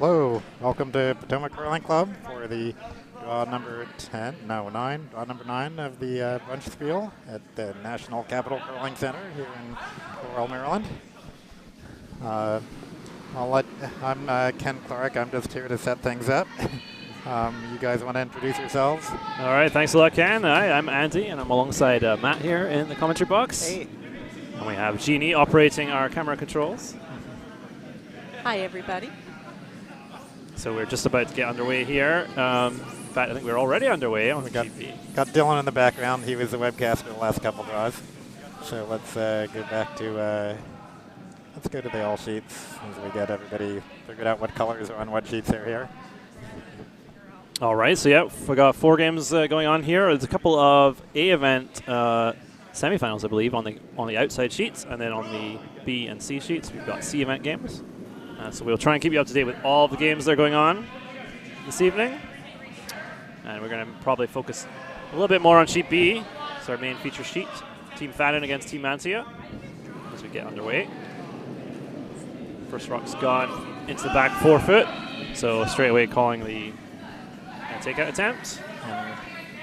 Hello, welcome to Potomac Curling Club for the draw number 9 of the Brunch Spiel at the National Capital Curling Center here in Coral, Maryland. I'm Ken Clark. I'm just here to set things up. You guys want to introduce yourselves? All right, thanks a lot, Ken. Hi, I'm Andy, and I'm alongside Matt here in the commentary box. Hey. And we have Jeannie operating our camera controls. Hi, everybody. So we're just about to get underway here. In fact, I think we're already underway on the TV. Got Dylan in the background. He was the webcaster the last couple draws. So let's go back to let's go to the all sheets as we get everybody figured out what colors are on what sheets are here. All right, so yeah, we got 4 games going on here. There's a couple of A-event semifinals, I believe, on the outside sheets, and then on the B and C sheets, we've got C-event games. So we'll try and keep you up to date with all the games that are going on this evening. And we're going to probably focus a little bit more on sheet B. It's our main feature sheet. Team Fannon against Team Mantia as we get underway. First rock's gone into the back 4 foot. So straight away calling the takeout attempt. And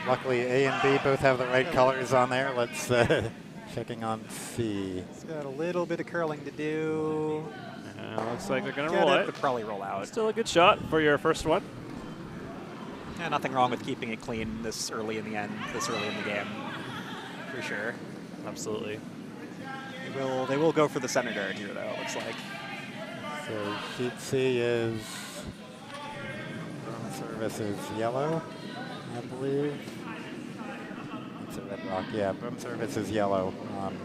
luckily A and B both have the right colors on there. Let's checking on C. It's got a little bit of curling to do. Looks like they're going to roll it. Could probably roll out. Still a good shot for your first one. Yeah, nothing wrong with keeping it clean this early in the end, this early in the game, for sure. Absolutely. They will go for the center guard here, though, it looks like. So sheet C is Broom service is yellow, I believe. It's a red rock. Yeah, Broom service is yellow on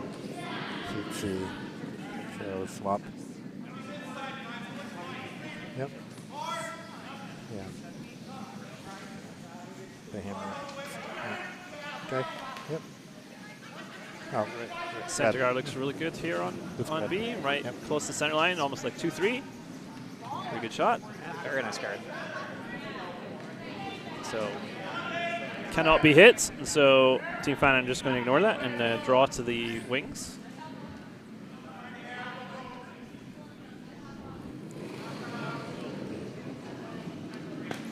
sheet C. So swap. Yep. Yeah. The hammer. Okay. Yep. Oh, right. Center guard looks really good here on B, right close to the center line, almost like 2-3. Pretty good shot. Yeah, very nice guard. So cannot be hit, and so Team Fannon just going to ignore that and draw to the wings.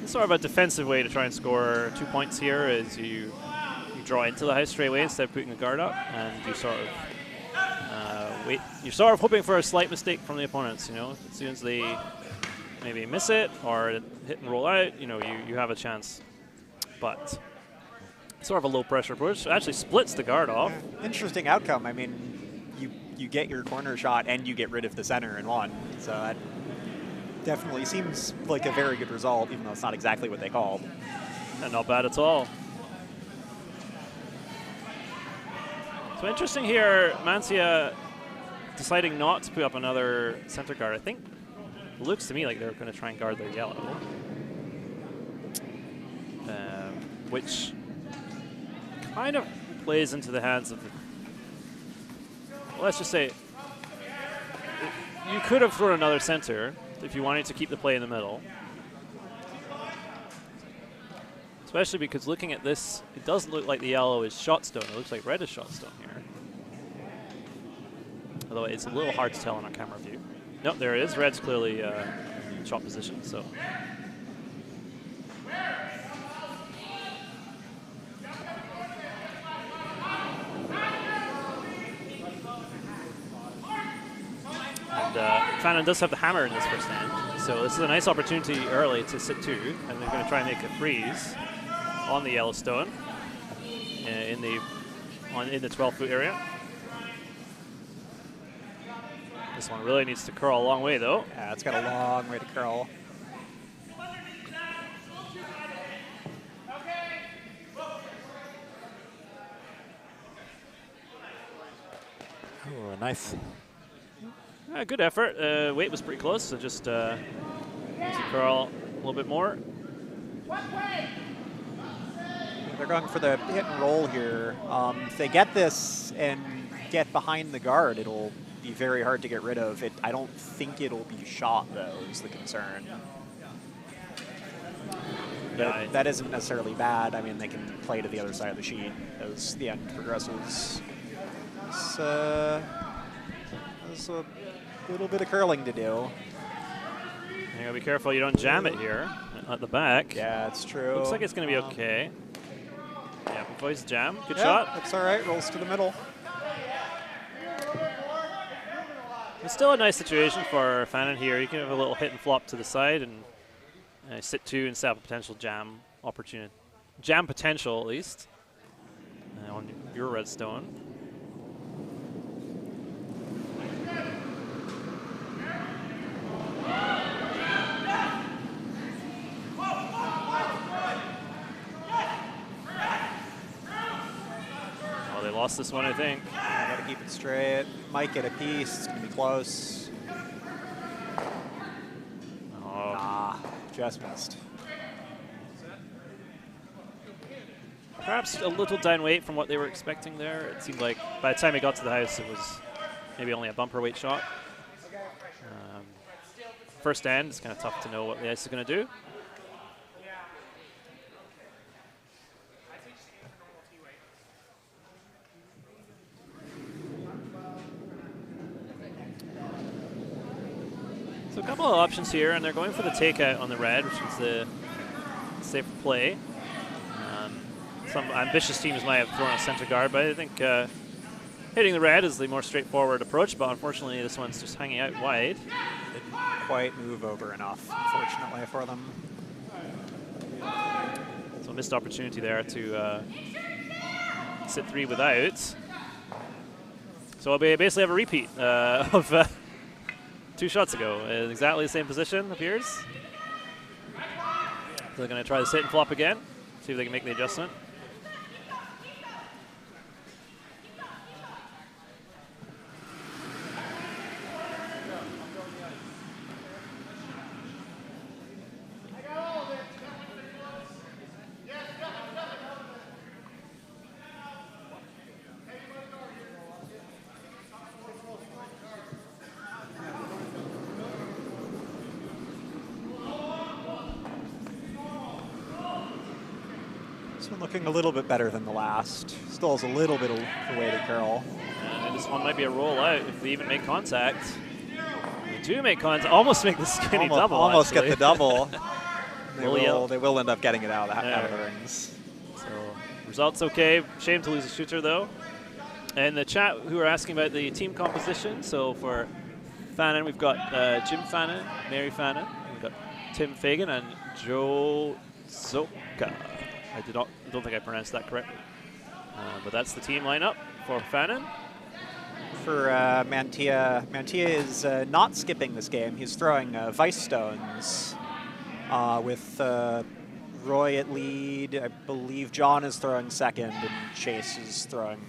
Sort of a defensive way to try and score 2 points here is you draw into the house straight away instead of putting the guard up, and you sort of wait. You're sort of hoping for a slight mistake from the opponents. You know, as soon as they maybe miss it or hit and roll out, you have a chance. But sort of a low pressure approach. It actually splits the guard off. Interesting outcome. I mean, you get your corner shot and you get rid of the center in one. So that definitely seems like a very good result, even though it's not exactly what they called. And not bad at all. So interesting here, Mantia deciding not to put up another center guard. I think it looks to me like they're going to try and guard their yellow. Which kind of plays into the hands of the, well, let's just say, you could have thrown another center if you wanted to keep the play in the middle. Especially because looking at this, it doesn't look like the yellow is shot stone. It looks like red is shot stone here. Although it's a little hard to tell on our camera view. Nope, there it is. Red's clearly shot position, so. And Fannon does have the hammer in this first hand, so this is a nice opportunity early to sit 2, and they're going to try and make a freeze on the Yellowstone in the 12-foot area. This one really needs to curl a long way, though. Yeah, it's got a long way to curl. Oh, nice. Good effort. Weight was pretty close, so just needs to curl a little bit more. They're going for the hit and roll here. If they get this and get behind the guard, it'll be very hard to get rid of. I don't think it'll be shot, though, is the concern. Yeah, that isn't necessarily bad. I mean, they can play to the other side of the sheet as the end progresses. There's a little bit of curling to do. You gotta be careful you don't jam it here at the back. Yeah, it's true. Looks like it's gonna be okay. Yeah, voice jam. Good yeah, shot. It's all right. Rolls to the middle. It's still a nice situation for Fannon here. You can have a little hit and flop to the side and sit 2 and set up a potential jam opportunity. Jam potential, at least, on your redstone. Oh, they lost this one, I think. Gotta keep it straight. Might get a piece. It's gonna be close. Oh. Nah, just missed. Perhaps a little down weight from what they were expecting there. It seemed like by the time it got to the house, it was maybe only a bumper weight shot. First end, it's kind of tough to know what the ice is going to do. So a couple of options here, and they're going for the takeout on the red, which is the safe play. Some ambitious teams might have thrown a center guard, but I think hitting the red is the more straightforward approach, but unfortunately this one's just hanging out wide. Didn't quite move over enough, unfortunately, for them. So a missed opportunity there to sit 3 without. So we basically have a repeat of 2 shots ago. Exactly the same position, appears. So they're going to try this hit and flop again, see if they can make the adjustment. Looking a little bit better than the last. Still has a little bit of the way to curl. And this one might be a roll out if they even make contact. They do make contact, almost make the skinny double. Almost actually. get the double. Will they will end up getting it out of the rings. So results okay. Shame to lose a shooter though. And the chat who are asking about the team composition. So for Fannon, we've got Jim Fannon, Mary Fannon, we've got Tim Fagan, and Joe Zoka. I don't think I pronounced that correctly. But that's the team lineup for Fannon. For Mantia is not skipping this game. He's throwing Vice Stones with Roy at lead. I believe John is throwing second, and Chase is throwing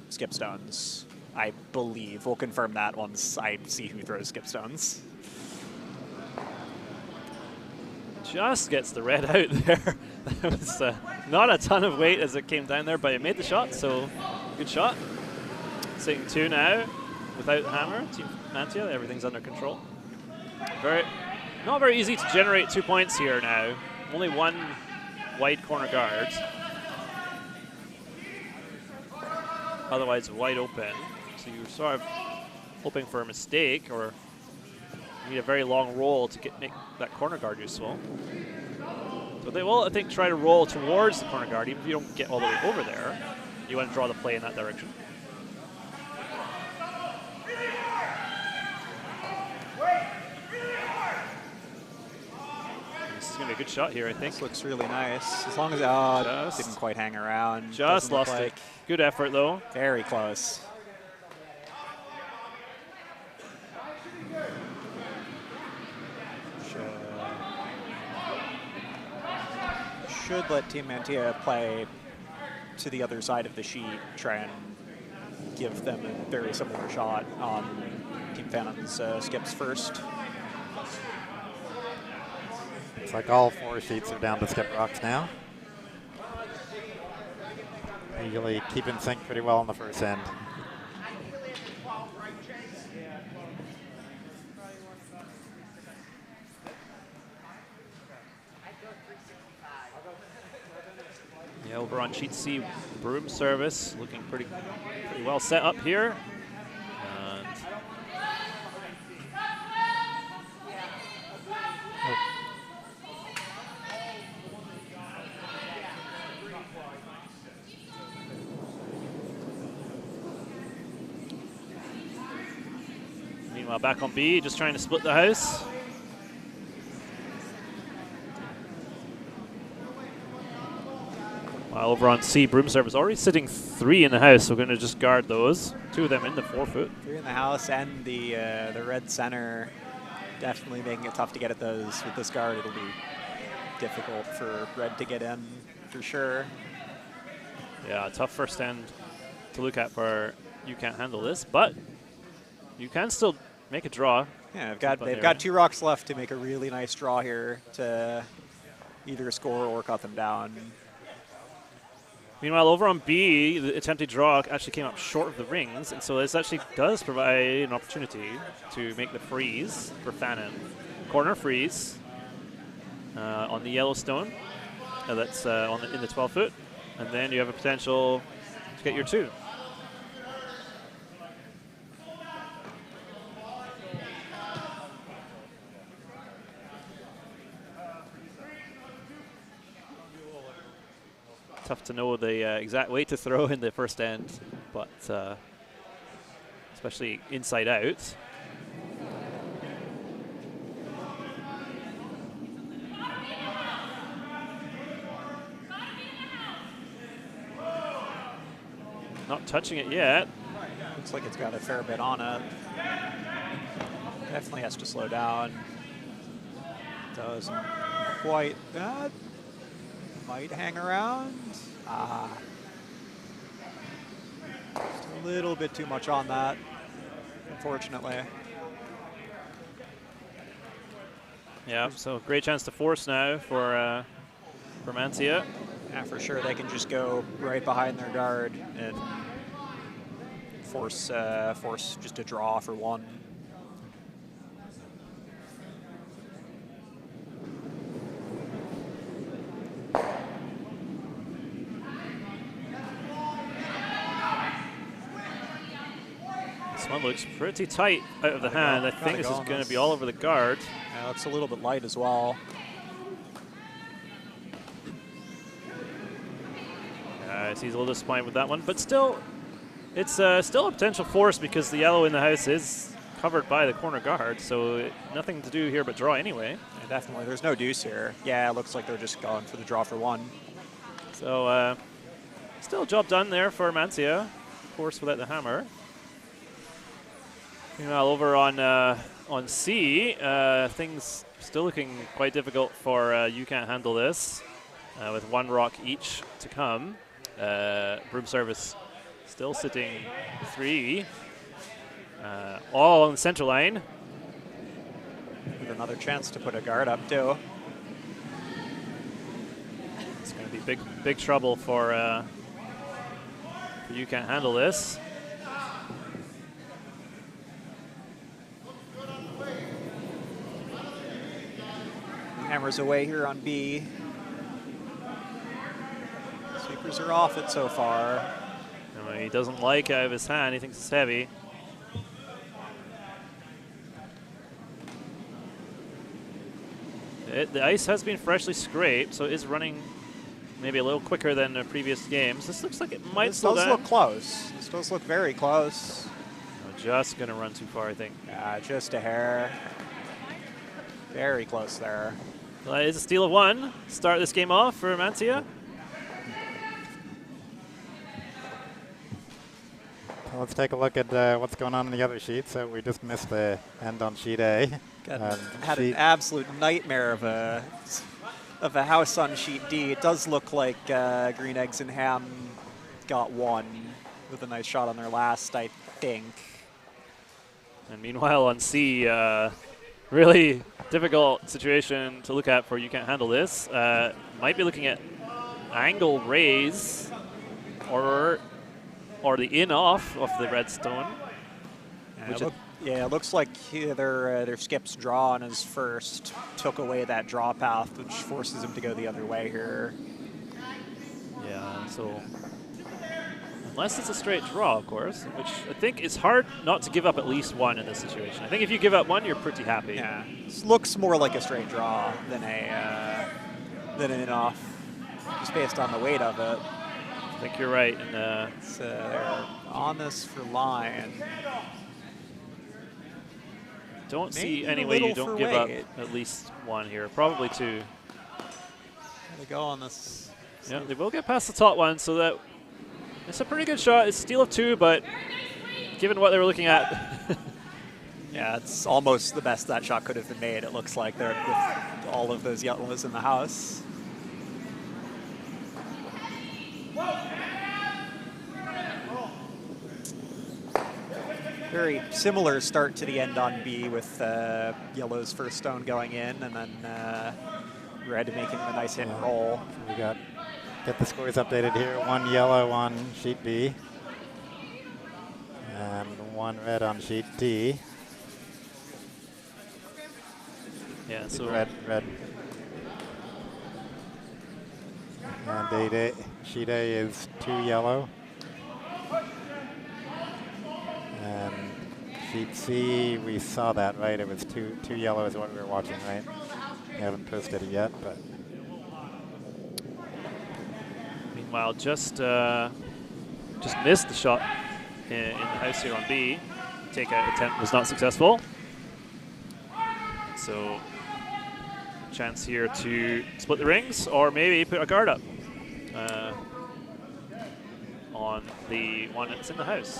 Skip Stones. I believe. We'll confirm that once I see who throws Skip Stones. Just gets the red out there. That was not a ton of weight as it came down there, but it made the shot, so good shot. Sitting 2 now without the hammer. Team Mantia, everything's under control. Not very easy to generate 2 points here now. Only 1 wide corner guard. Otherwise wide open. So you're sort of hoping for a mistake, or you need a very long roll to make that corner guard useful. So they will, I think, try to roll towards the corner guard, even if you don't get all the way over there. You want to draw the play in that direction. This is going to be a good shot here, I think. This looks really nice. As long as it didn't quite hang around. Just lost it. Good effort, though. Very close. Should let Team Mantia play to the other side of the sheet, try and give them a very similar shot on Team Fannon's skips first. It's like all 4 sheets are down to skip rocks now. Usually keep in sync pretty well on the first end. Yeah, over on sheet C, Broom service looking pretty well set up here. And Meanwhile, back on B, just trying to split the house. While over on C, Broom Service already sitting 3 in the house, so we're going to just guard those. 2 of them in the 4-foot. 3 in the house and the red center, definitely making it tough to get at those. With this guard, it'll be difficult for red to get in, for sure. Yeah, tough first end to look at for You Can't Handle This, but you can still make a draw. Yeah, they've got 2 rocks left to make a really nice draw here to either score or cut them down. Meanwhile, over on B, the attempted draw actually came up short of the rings, and so this actually does provide an opportunity to make the freeze for Fannon. Corner freeze on the Yellowstone. That's in the 12-foot, and then you have a potential to get your 2. Tough to know the exact way to throw in the first end, but especially inside out. Not touching it yet. Looks like it's got a fair bit on it. Definitely has to slow down. Doesn't quite. Might hang around. Just a little bit too much on that, unfortunately. Yeah, so great chance to force now for Mantia. Yeah, for sure. They can just go right behind their guard and force just a draw for 1. This one looks pretty tight out of the hand. I think this is going to be all over the guard. Yeah, it's a little bit light as well. He's a little disappointed with that one, but still, it's still a potential force because the yellow in the house is covered by the corner guard, so nothing to do here but draw anyway. Yeah, definitely. There's no deuce here. Yeah, it looks like they're just going for the draw for 1. So still a job done there for Mantia. Force without the hammer. Meanwhile, over on C, things still looking quite difficult for You Can't Handle This, with 1 rock each to come. Broom Service still sitting 3, all on the center line. With another chance to put a guard up too. It's going to be big trouble for You Can't Handle This. Hammers away here on B. Sweepers are off it so far. No, he doesn't like it out of his hand. He thinks it's heavy. The ice has been freshly scraped, so it is running maybe a little quicker than the previous games. This looks like it might slow down. This does look close. This does look very close. Just going to run too far, I think. Yeah, just a hair. Very close there. Well, it's a steal of 1. Start this game off for Mantia. Let's take a look at what's going on in the other sheet. So we just missed the end on sheet A. Had an absolute nightmare of a house on sheet D. It does look like Green Eggs and Ham got 1 with a nice shot on their last, I think. And meanwhile on C, really difficult situation to look at for You Can't Handle This. Might be looking at angle raise or the in-off of the redstone. Yeah, it looks like their skip's draw on his first took away that draw path, which forces him to go the other way here. Yeah, so unless it's a straight draw, of course, which I think is hard not to give up at least 1 in this situation. I think if you give up 1, you're pretty happy. Yeah, this looks more like a straight draw than an in-off, just based on the weight of it. I think you're right. And they're on this for line. don't see Maybe any a way you little don't for give up weight. at least one here. Probably two. There we go on this. Yeah, they will get past the top one, so that it's a pretty good shot. It's steal of 2, but given what they were looking at, Yeah, it's almost the best that shot could have been made. It looks like they're with all of those yellows in the house. Very similar start to the end on B with yellow's first stone going in, and then red making the nice hit and roll. We got get the scores updated here. 1 yellow on sheet B, and 1 red on sheet D. yeah. So Red. And sheet A is 2 yellow. And sheet C, we saw that, right? It was two yellow is what we were watching, right? We haven't posted it yet, but meanwhile, just missed the shot in the house here on B. Takeout attempt was not successful. So chance here to split the rings, or maybe put a guard up on the one that's in the house.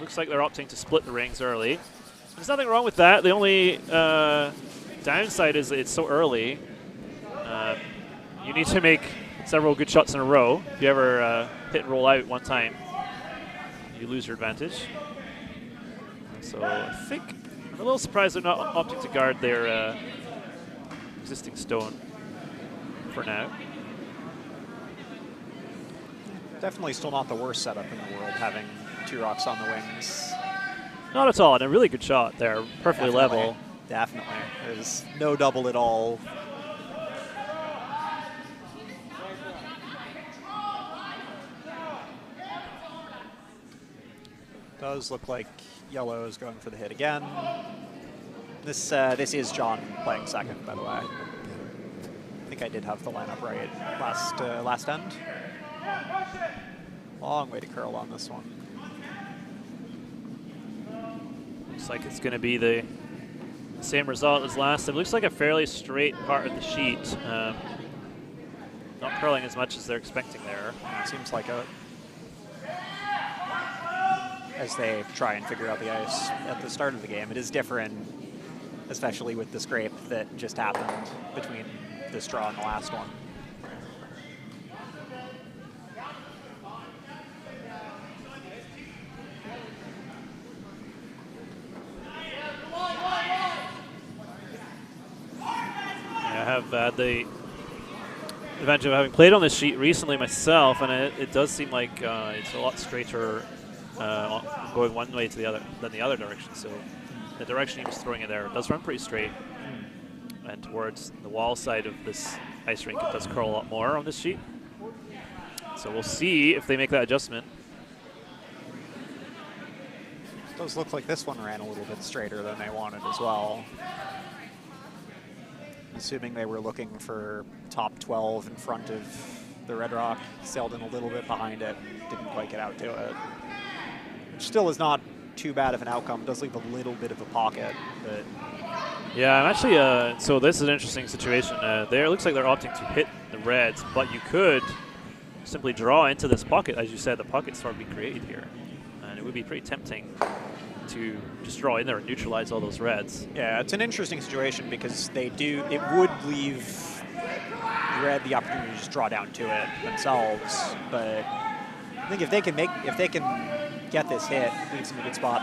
Looks like they're opting to split the rings early. There's nothing wrong with that. The only downside is that it's so early. You need to make several good shots in a row. If you ever hit and roll out one time, you lose your advantage. So I think I'm a little surprised they're not opting to guard their existing stone for now. Definitely still not the worst setup in the world, having 2 rocks on the wings. Not at all, and a really good shot there. Perfectly level. Definitely. There's no double at all. Does look like yellow is going for the hit again. This is John playing second, by the way. I think I did have the lineup right last end. Long way to curl on this one. Looks like it's going to be the same result as last. It looks like a fairly straight part of the sheet. Not curling as much as they're expecting there. Seems like as they try and figure out the ice at the start of the game. It is different, especially with the scrape that just happened between this draw and the last one. I have the advantage of having played on this sheet recently myself, and it does seem like it's a lot straighter going one way to the other than the other direction. So the direction he was throwing it there does run pretty straight, and towards the wall side of this ice rink, it does curl a lot more on this sheet. So we'll see if they make that adjustment. It does look like this one ran a little bit straighter than they wanted as well. Assuming they were looking for top 12 in front of the Red Rock, sailed in a little bit behind it, didn't quite get out to it. Which still is not too bad of an outcome. It does leave a little bit of a pocket, but yeah, I'm actually, so this is an interesting situation. There, it looks like they're opting to hit the reds, but you could simply draw into this pocket. As you said, the pocket's sort of being created here. And it would be pretty tempting to just draw in there and neutralize all those reds. yeah, it's an interesting situation because it would leave red the opportunity to just draw down to it themselves. But I think if they can get this hit, leaves them in a good spot.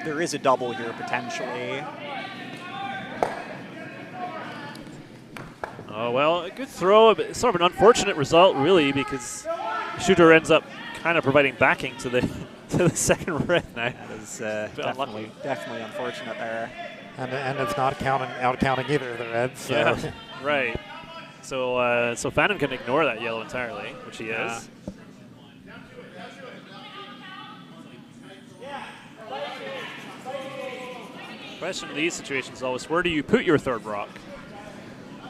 There is a double here potentially. Oh, well, a good throw, but sort of an unfortunate result, really, because shooter ends up kind of providing backing to the second red now. That is definitely unfortunate there. and it's not out counting either of the reds. So. Yeah, right. So so Fannon can ignore that yellow entirely, which he Yeah. is. Question in these situations is always, where do you put your third rock?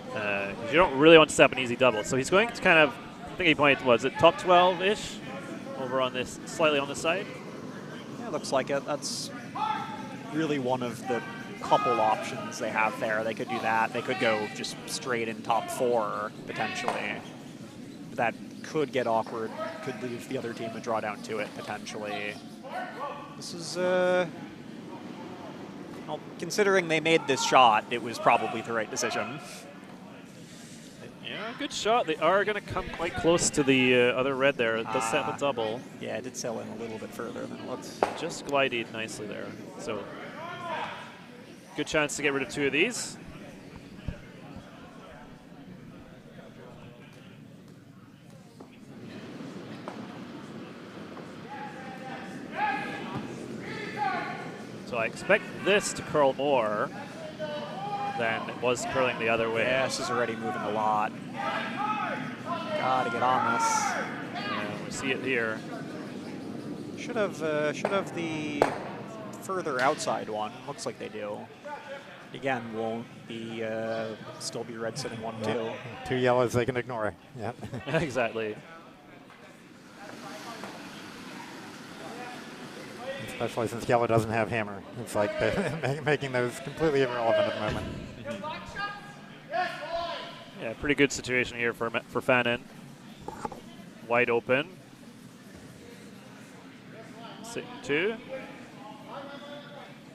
Because you don't really want to set up an easy double. So he's going to kind of, I think he pointed, was it top 12-ish? Over on this, slightly on this side? Yeah, looks like it. That's really one of the couple options they have there. They could do that. They could go just straight in top 4, potentially. That could get awkward, could leave the other team a draw down to it, potentially. This is, well, considering they made this shot, it was probably the right decision. Yeah, good shot. They are going to come quite close to the other red there. It does set the double. Yeah, it did sail in a little bit further than it looked. Just glided nicely there. So, good chance to get rid of 2 of these. So I expect this to curl more than it was curling the other way. Yeah, this is already moving a lot. Gotta get on this. Yeah, we see it here. Should have the further outside one. Looks like they do. Again, won't be still be red sitting 1-2. Yeah. 2 yellows they can ignore. Yeah. Exactly. Especially since yellow doesn't have hammer. It's like making those completely irrelevant at the moment. Yeah, pretty good situation here for Fannon. Wide open. Sitting 2.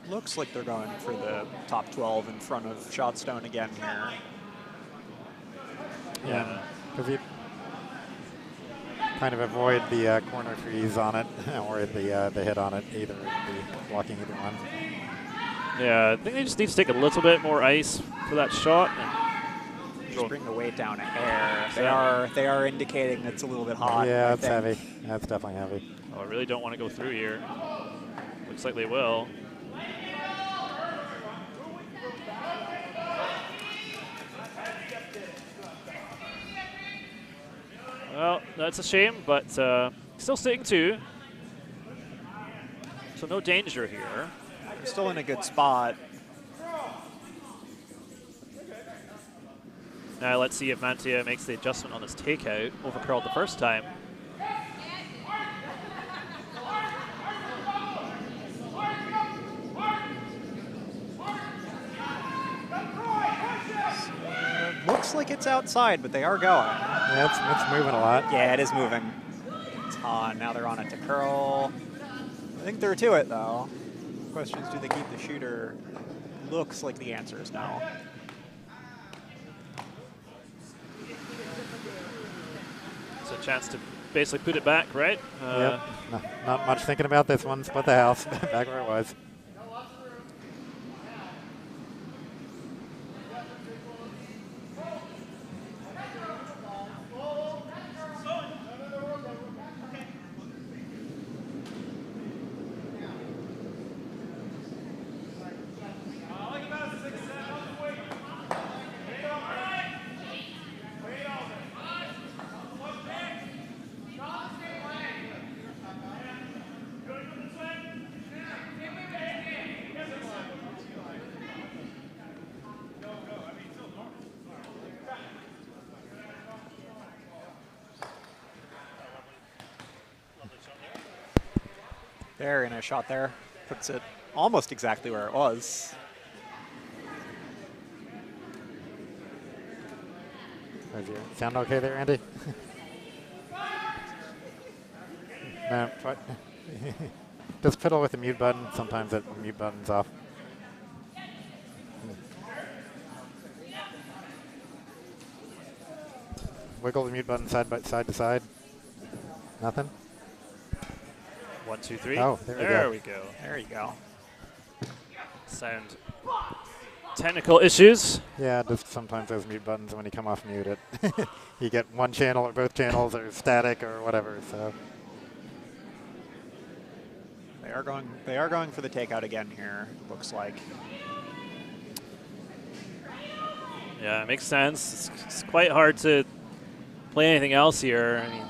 Looks like they're going for the top 12 in front of Shotstone again here. Yeah, because you kind of avoid the corner freeze on it or the hit on it, either the blocking either one. Yeah, I think they just need to take a little bit more ice for that shot. Just bring the weight down a hair. They are indicating it's a little bit hot. Yeah, it's heavy. That's definitely heavy. Oh, I really don't want to go through here. Looks like they will. Well, that's a shame, but still sitting 2. So no danger here. They're still in a good spot. Now let's see if Mantia makes the adjustment on this takeout. Overcurled the first time. Looks like it's outside, but they are going. Yeah, it's moving a lot. Yeah, it is moving. It's on. Now they're on it to curl. I think they're to it, though. Question is, do they keep the shooter? Looks like the answer is no. It's a chance to basically put it back, right? Yep. Not much thinking about this one. Split the house back where it was. Very nice shot there. Puts it almost exactly where it was. Does you sound okay there, Andy? No, just fiddle with the mute button. Sometimes the mute button's off. Wiggle the mute button side to side. Nothing? 1, 2, 3. Oh, there we go. There you go. Sound technical issues. Yeah, just sometimes those mute buttons, when you come off mute, you get one channel or both channels or static or whatever. So They are going for the takeout again here. Looks like. Yeah, it makes sense. It's quite hard to play anything else here. I mean,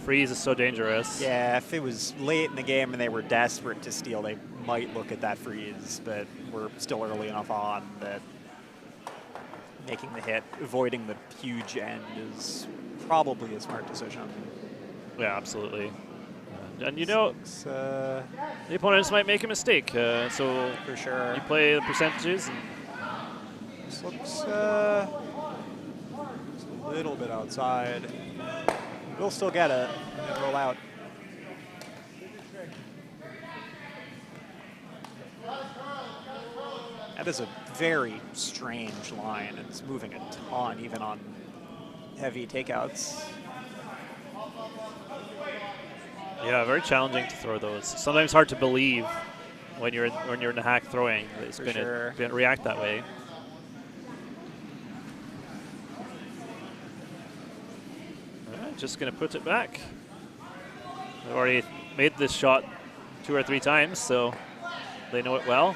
freeze is so dangerous. Yeah, if it was late in the game and they were desperate to steal, they might look at that freeze, but we're still early enough on that making the hit, avoiding the huge end is probably a smart decision. Yeah, absolutely. And you know, the opponents might make a mistake, so for sure. you play the percentages. And this looks a little bit outside. We'll still get it and roll out. That is a very strange line. It's moving a ton, even on heavy takeouts. yeah, very challenging to throw those. Sometimes hard to believe when you're in the hack throwing that it's going to react that way. Just going to put it back. They've already made this shot 2 or 3 times, so they know it well.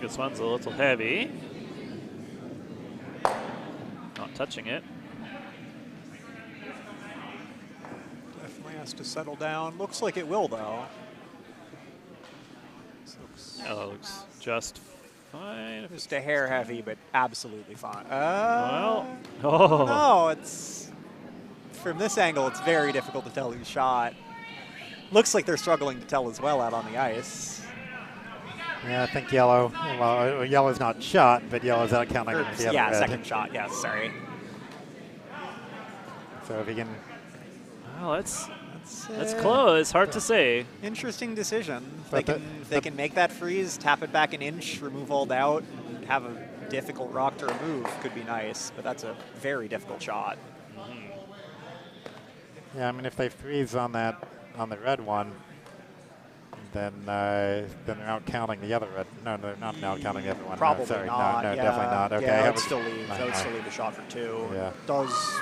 This one's a little heavy. Not touching it. Definitely has to settle down. Looks like it will, though. That looks just fine. Just a hair heavy, but absolutely fine. Well, oh. No, it's from this angle, it's very difficult to tell who's shot. Looks like they're struggling to tell as well out on the ice. Yeah, I think yellow. Well, yellow's not shot, but yellow's out counting the other red. Second shot. Yes, sorry. So if he can. Well, that's close. It's hard to say. Interesting decision. If they can make that freeze, tap it back an inch, remove all doubt, and have a difficult rock to remove, could be nice. But that's a very difficult shot. Yeah, I mean, if they freeze on the red one, then they're out counting the other red. No, they're not now counting the other one. Probably sorry, not. No, yeah. definitely not. Okay, yeah, that would still leave. That would still leave a shot for 2. Yeah. Does.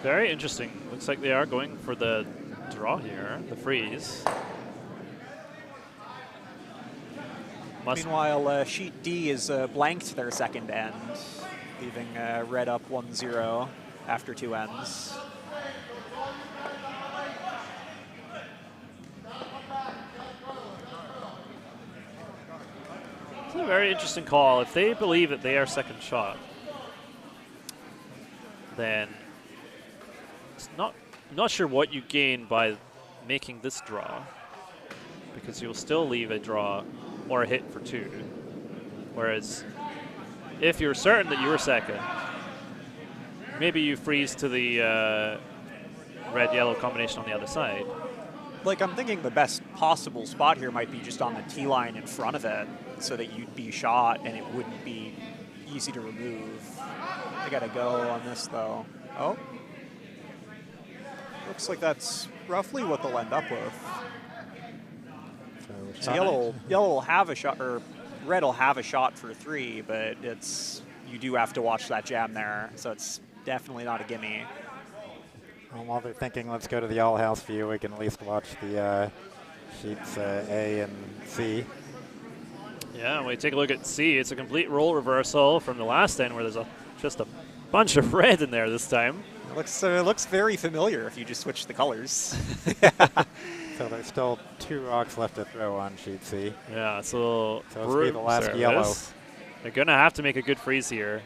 Very interesting. Looks like they are going for the draw here, the freeze. Meanwhile, sheet D is blanked their second end, leaving red up 1-0 after 2 ends. It's a very interesting call. If they believe that they are second shot, then I'm not sure what you gain by making this draw, because you'll still leave a draw or a hit for 2. Whereas if you're certain that you were second, maybe you freeze to the red-yellow combination on the other side. Like, I'm thinking the best possible spot here might be just on the T line in front of it, so that you'd be shot and it wouldn't be easy to remove. I gotta go on this, though. Oh. Looks like that's roughly what they'll end up with. So yellow will have a shot, or red will have a shot for 3, but you do have to watch that jam there, so it's definitely not a gimme. Well, while they're thinking, let's go to the all-house view, we can at least watch the sheets A and C. Yeah, when you take a look at C, it's a complete role reversal from the last end where there's just a bunch of red in there this time. It looks very familiar if you just switch the colors. So there's still 2 rocks left to throw on sheet C. Yeah, so this will be the last yellow. They're going to have to make a good freeze here.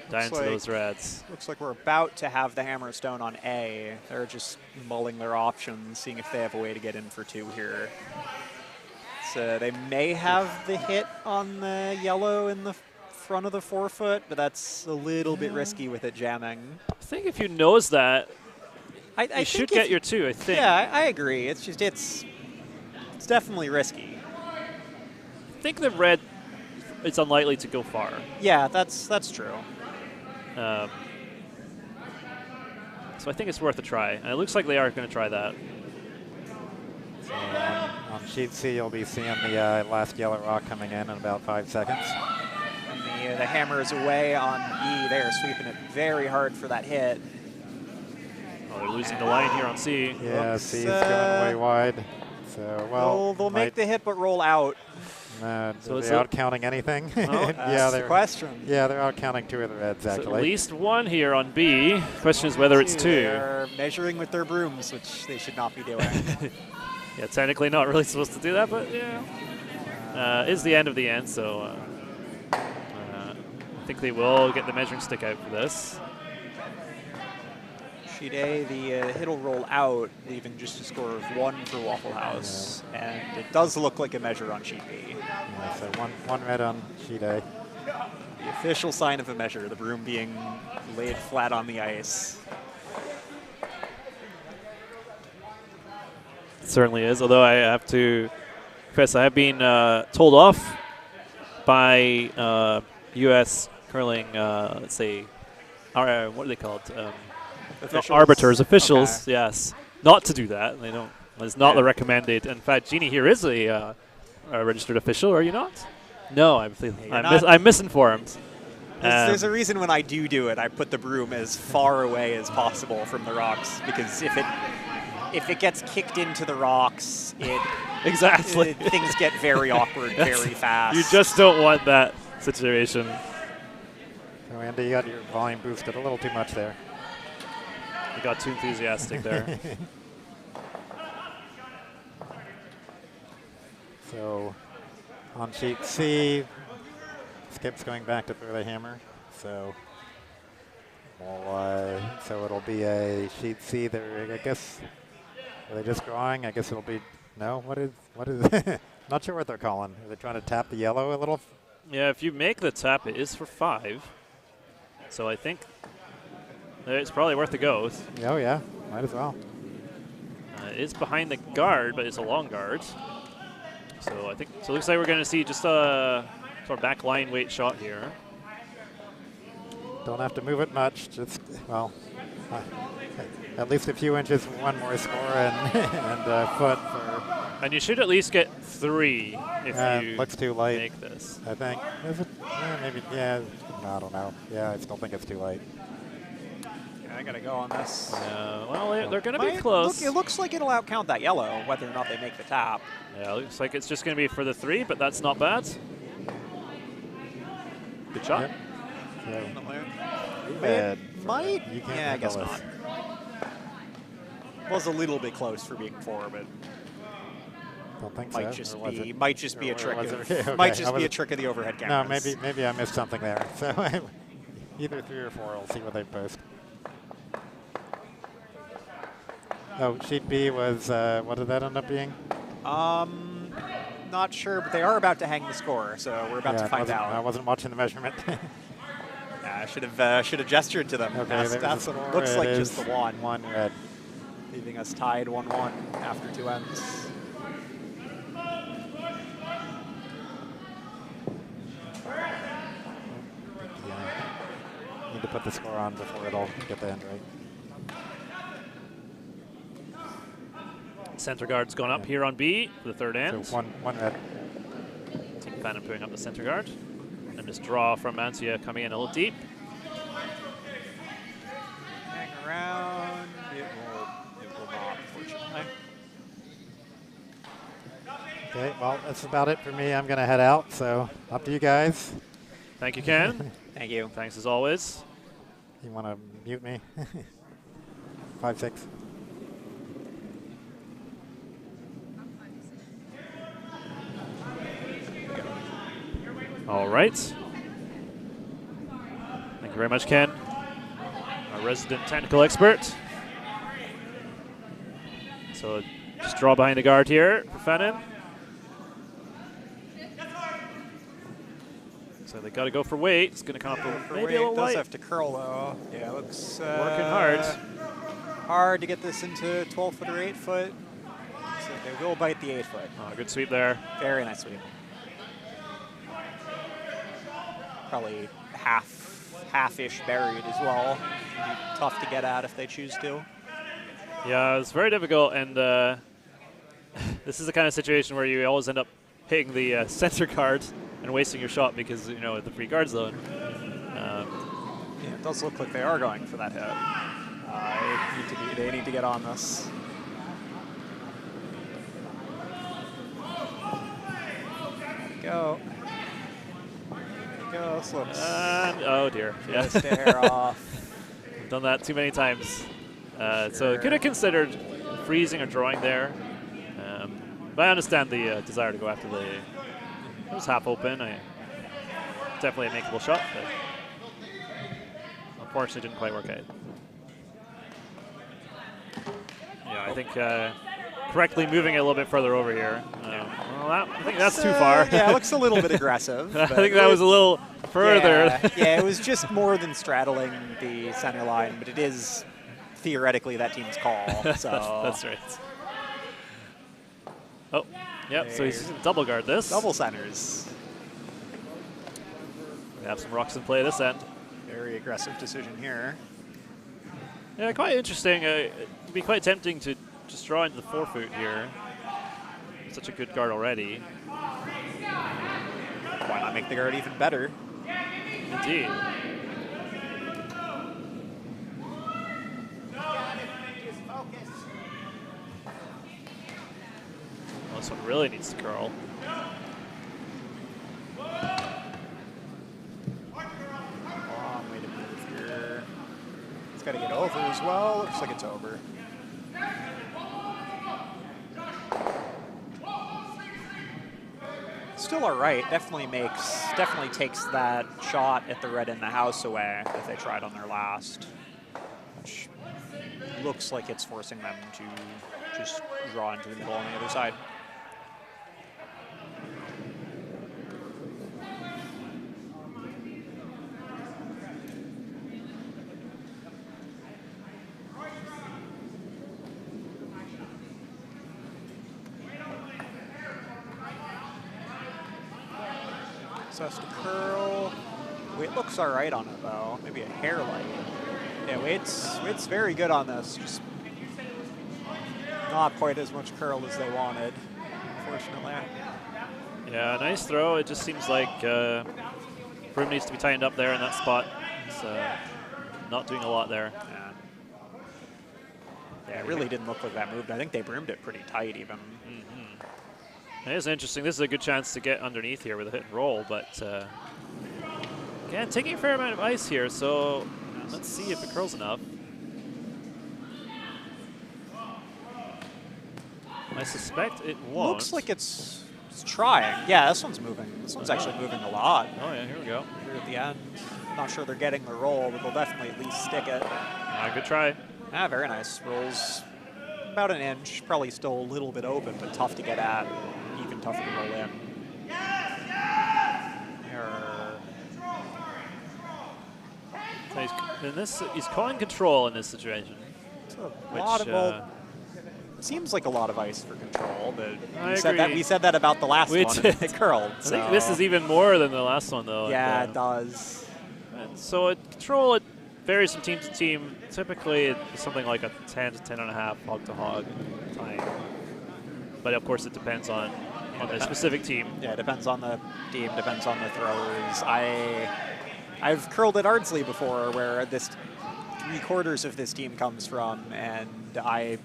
Down to those reds. Looks like we're about to have the hammer stone on A. They're just mulling their options, seeing if they have a way to get in for 2 here. So they may have the hit on the yellow in the front of the forefoot, but that's a little bit risky with it jamming. I think if you nose that, you should get your 2, I think. Yeah, I agree. It's just, it's definitely risky. I think the red, it's unlikely to go far. Yeah, that's true. So I think it's worth a try. And it looks like they are going to try that. So On sheet C, you'll be seeing the last yellow rock coming in about 5 seconds. And the hammer is away on E. They are sweeping it very hard for that hit. Oh, they're losing the line here on C. Yeah, C is going way wide. So, well, they'll make the hit but roll out. So are they out counting anything? Well, yeah, that's the question. Yeah, they're out counting 2 of the reds, actually. So at least 1 here on B. Question is whether it's 2. They're measuring with their brooms, which they should not be doing. Yeah, technically not really supposed to do that, but yeah. It's the end of the end, so I think they will get the measuring stick out for this. Sheet A, the hit will roll out, leaving just a score of 1 for Waffle House. Yeah. And it does look like a measure on sheet B. Yeah, so one red on sheet A. The official sign of a measure, the broom being laid flat on the ice. It certainly is, although I have to confess I have been told off by U.S. curling, let's say, what are they called? Arbiters, officials, okay. Yes. Not to do that. They don't. It's not the recommended. In fact, Jeannie here is a registered official, are you not? No, I'm misinformed. There's a reason when I do it, I put the broom as far away as possible from the rocks, because if it gets kicked into the rocks, things get very awkward very fast. You just don't want that situation. So Andy, you got your volume boosted a little too much there. You got too enthusiastic there. So on sheet C, Skip's going back to throw the hammer. So so it'll be a sheet C there. I guess, are they just drawing? I guess it'll be, no, what is not sure what they're calling. Are they trying to tap the yellow a little? Yeah, if you make the tap, it is for 5. So I think it's probably worth a go. Oh, yeah, might as well. It is behind the guard, but it's a long guard. So I think, it looks like we're going to see just a sort of back line weight shot here. Don't have to move it much, just, well, at least a few inches for 1 more score and, and a foot for... And you should at least get 3 if you looks too late. Make this. I think. Is it? Maybe, yeah, I don't know. Yeah, I still think it's too late. I gotta go on this. Well, they're going to be close. It looks like it'll outcount that yellow, whether or not they make the tap. Yeah, it looks like it's just going to be for the 3, but that's not bad. Good shot. Yep. It might. Yeah, I guess not. Was a little bit close for being 4, but don't think might so. Might just be a trick. Okay. Might just be a trick of the overhead cameras. No, maybe I missed something there. So either 3 or 4. We'll see what they post. Oh, sheet B was, what did that end up being? Not sure, but they are about to hang the score, so we're about to find out. I wasn't watching the measurement. I should have gestured to them. Okay, that's what it looks like, just the 1. 1 red. Leaving us tied 1-1 after 2 ends. Yeah. Need to put the score on before it'll get the end right. Center guard's gone up here on B for the 3rd end. So one red. Team Fannon putting up the center guard. And this draw from Mantia coming in a little deep. Hang around. It will not, unfortunately. Okay, well, that's about it for me. I'm going to head out, so up to you guys. Thank you, Ken. Thank you. Thanks as always. You want to mute me? 5-6. All right. Thank you very much, Ken, our resident technical expert. So just draw behind the guard here for Fannon. So they got to go for weight. It's going to come up maybe a little light. Does have to curl though. Yeah, it looks working hard. Hard to get this into 12-foot or 8-foot. So they will bite the 8-foot. Oh, good sweep there. Very nice sweep. Probably half-ish buried as well. Be tough to get at if they choose to. Yeah, it's very difficult, and This is the kind of situation where you always end up hitting the center card and wasting your shot because, you know, the free guard zone. Yeah, it does look like they are going for that hit. They need to get on this. Go. Go, slips. And, oh dear. Yeah. Just hair off. Done that too many times. So could have considered freezing or drawing there. But I understand the desire to go after the... It was half open. Definitely a makeable shot, but unfortunately didn't quite work out. Yeah, I think correctly moving it a little bit further over here. Well, I think that's too far. Yeah, it looks a little bit aggressive. I think that was a little further. Yeah, it was just more than straddling the center line, but it is theoretically that team's call. So That's right. Oh, yep, so he's double guard this. double centers. We have some rocks in play this end. Very aggressive decision here. Yeah, quite interesting. It'd be quite tempting to just draw into the forefoot here. Such a good guard already. Why not make the guard even better? Indeed. Well, this one really needs to curl. Long way to move here. It's got to get over as well. Looks like it's over. Still all right. Definitely takes that shot at the red in the house away that they tried on their last, which looks like it's forcing them to just draw into the middle on the other side. Has to curl. Weight looks all right on it though. Maybe a hair light. Yeah, weight's very good on this. Just not quite as much curl as they wanted, unfortunately. Yeah, nice throw. It just seems like Broom needs to be tightened up there in that spot. It's not doing a lot there. Yeah, it really didn't look like that moved. I think they broomed it pretty tight even. It is interesting. This is a good chance to get underneath here with a hit and roll, but again, taking a fair amount of ice here, so let's see if it curls enough. I suspect it won't. Looks like it's trying. Yeah, this one's moving. This one's actually moving a lot. Oh yeah, here we go. Here at the end. Not sure they're getting the roll, but they'll definitely at least stick it. Good try. Ah, very nice. Rolls about an inch. Probably still a little bit open, but tough to get at. Even tougher to roll in. So he's calling control in this situation. It seems like a lot of ice for control, but we said that about the last one. And it curled. I think this is even more than the last one, though. Yeah, it does. And so control, it varies from team to team. Typically, it's something like a 10 to 10.5 hog to hog time. But of course, it depends on the specific team. Yeah, it depends on the team, depends on the throwers. I've curled at Ardsley before, where this 3/4 of this team comes from, and I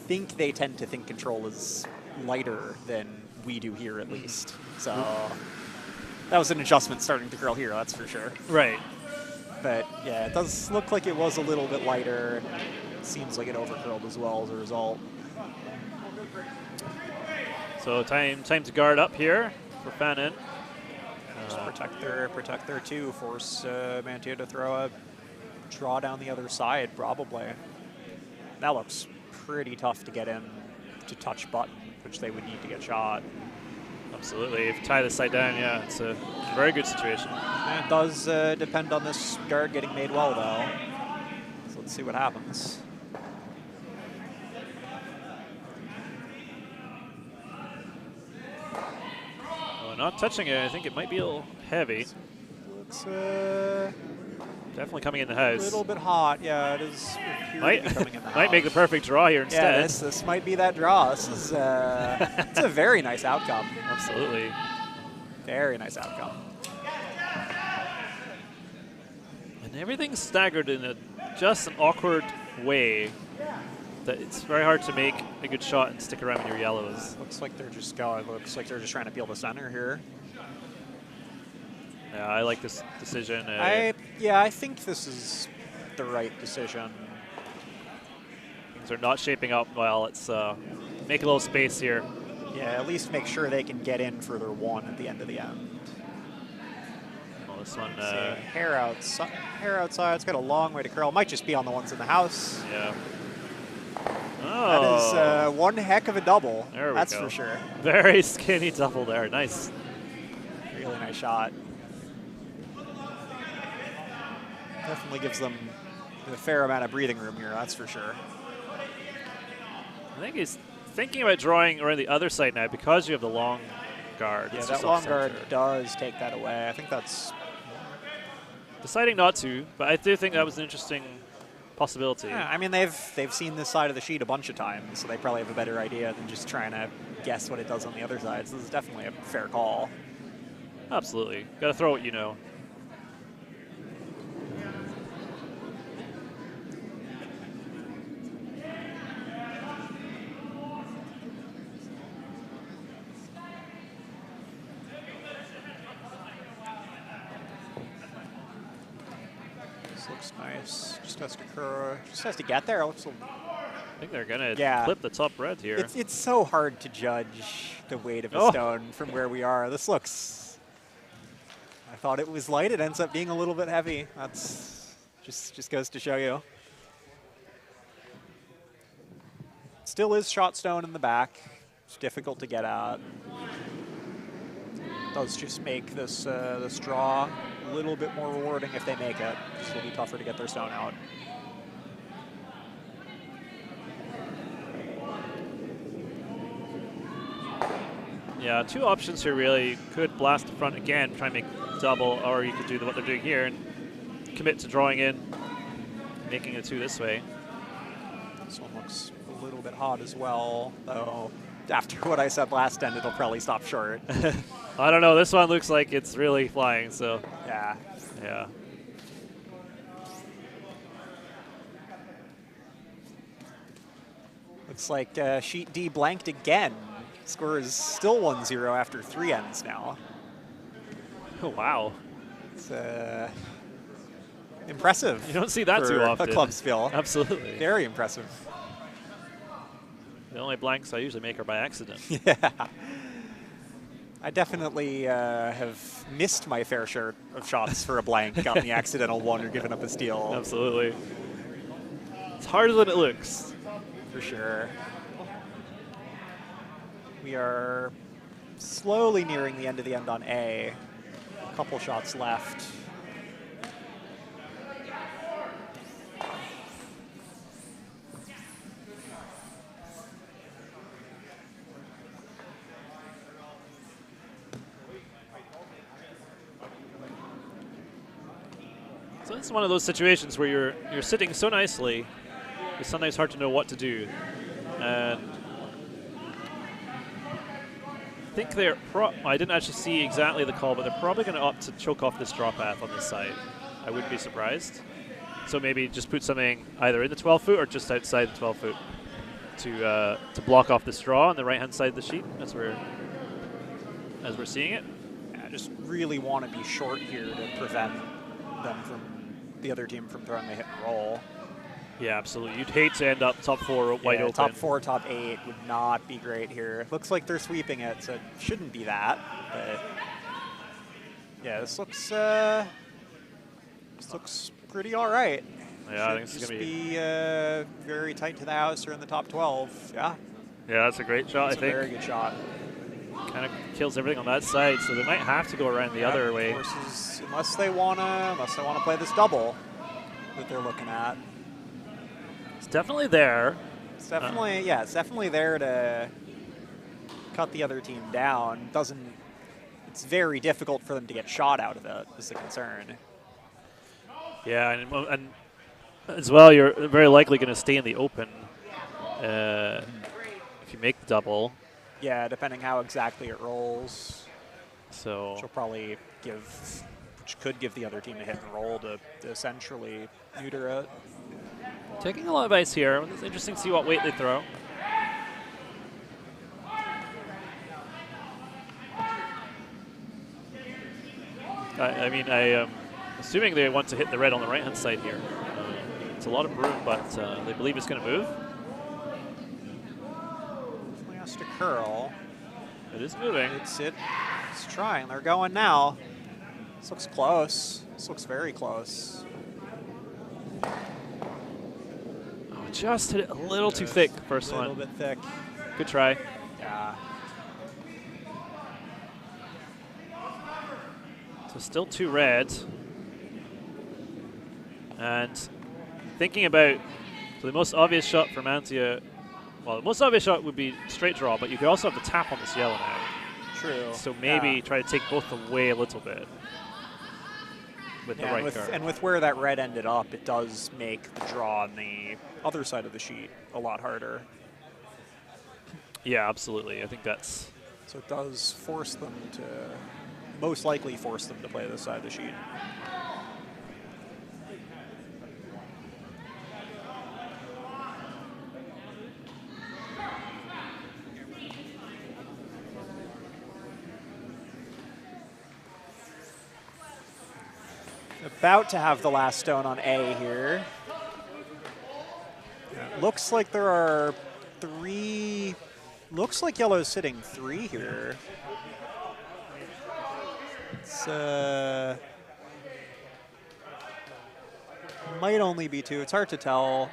think they tend to think control is lighter than we do here, at least. So that was an adjustment starting to curl here, that's for sure. Right. But yeah, it does look like it was a little bit lighter. It seems like it overcurled as well as a result. So time to guard up here for Fannon. Just protect their two, force Mantia to throw a draw down the other side, probably. That looks pretty tough to get in to touch button, which they would need to get shot. Absolutely. If you tie this side down, yeah, it's a very good situation. And it does depend on this guard getting made well, though. So let's see what happens. Well, not touching it, I think it might be a little heavy. Looks Definitely coming in the A house. little bit hot. Yeah, it is. Might, Coming in the might make the house. perfect draw here instead. Yeah, this might be that draw. This is it's a very nice outcome. Absolutely. Very nice outcome. And everything's staggered in just an awkward way that it's very hard to make a good shot and stick around with your yellows. Looks like they're just going. Looks like they're just trying to peel the center here. Yeah, I like this decision. I think this is the right decision. Things are not shaping up well. Let's make a little space here. Yeah, at least make sure they can get in for their one at the end of the end. Well, this one. So hair outside. It's got a long way to curl. Might just be on the ones in the house. Yeah. Oh. That is one heck of a double. There we That's go. for sure. Very skinny double there. Nice. Really nice shot. Definitely gives them a fair amount of breathing room here, that's for sure. I think he's thinking about drawing around the other side now because you have the long guard. Yeah, It's that just long off-center. guard does take that away. I think that's... Deciding not to, but I do think that was an interesting possibility. Yeah, I mean, they've seen this side of the sheet a bunch of times, so they probably have a better idea than just trying to guess what it does on the other side. So this is definitely a fair call. Absolutely. Got to throw what you know. This looks nice. Just has to get there. It looks I think they're going to Yeah. clip the top red here. It's so hard to judge the weight of a Oh. stone from where we are. This looks... I thought it was light. It ends up being a little bit heavy. That's just goes to show you. Still is shot stone in the back. It's difficult to get at. Does just make this this draw a little bit more rewarding if they make it. It'll be tougher to get their stone out. Yeah, two options here really. You could blast the front again, try and make double, or you could do what they're doing here and commit to drawing in, making it two this way. This one looks a little bit hot as well, though after what I said last end, it'll probably stop short. I don't know, this one looks like it's really flying, so Yeah. yeah. Looks like sheet D blanked again. Score is still 1-0 after 3 ends now. Oh, wow. It's impressive. You don't see that too for often. a club Spiel. Absolutely. Very impressive. The only blanks I usually make are by accident. Yeah. I definitely have missed my fair share of shots for a blank, gotten the accidental one or given up a steal. Absolutely. It's harder than it looks. For sure. We are slowly nearing the end on A. A couple shots left. So it's one of those situations where you're sitting so nicely, it's sometimes hard to know what to do. And I think they're I didn't actually see exactly the call, but they're probably going to opt to choke off this draw path on this side. I wouldn't be surprised. So maybe just put something either in the 12 foot or just outside the 12 foot to block off this draw on the right-hand side of the sheet. That's where, as we're seeing it. I just really want to be short here to prevent them from the other team from throwing the hit and roll. Yeah, absolutely. You'd hate to end up top 4 wide Yeah, open. top 4, top 8 would not be great here. Looks like they're sweeping it, so it shouldn't be that. But yeah, this looks pretty all right. Yeah, I think this is going to be very tight to the house or in the top 12. Yeah, Yeah, that's a great shot, that's I think. a very good shot. Kind of kills everything on that side, so they might have to go around the other way. Horses, unless they wanna play this double that they're looking at. It's definitely there. It's definitely it's definitely there to cut the other team down. It's very difficult for them to get shot out of it, is the concern. Yeah, and as well, you're very likely going to stay in the open if you make the double. Yeah, depending how exactly it rolls. So Which will probably which could give the other team a hit and roll to essentially neuter it. taking a lot of ice here. It's interesting to see what weight they throw. I mean, I am assuming they want to hit the red on the right-hand side here. It's a lot of Broom, but they believe it's going to move. Definitely has to curl. It is moving. It's trying. They're going now. This looks close. This looks very close. Oh, just hit it a little too thick, first one. A little bit thick. Good try. Yeah. So still 2 red. And thinking about, so the most obvious shot for Mantia, well, the most obvious shot would be straight draw, but you could also have the tap on this yellow now. True. So maybe try to take both away a little bit with the right card. And with where that red ended up, it does make the draw on the other side of the sheet a lot harder. Yeah, absolutely. I think that's... So it does force them to, most likely force them to play this side of the sheet. About to have the last stone on A here. Looks like there are 3. Looks like yellow's sitting 3 here. It's might only be 2. It's hard to tell.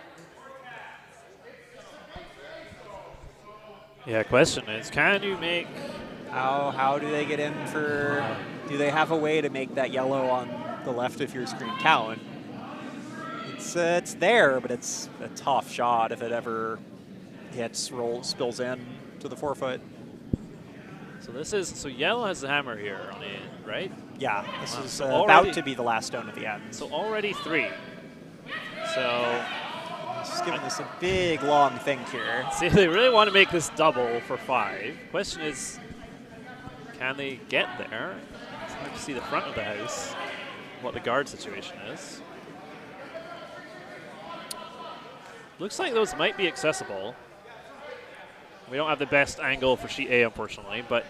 Yeah, question is, can you make... How do they get in for... Do they have a way to make that yellow on the left of your screen count? It's there, but it's a tough shot if it ever hits, spills in to the 4-foot. So this is, so yellow has the hammer here on it, right? Yeah, this is so about to be the last stone at the end. So already 3. So... Just giving this a big, long think here. See, they really want to make this double for 5. Question is, can they get there? It's hard to see the front of the house, what the guard situation is. Looks like those might be accessible. We don't have the best angle for sheet A, unfortunately, but...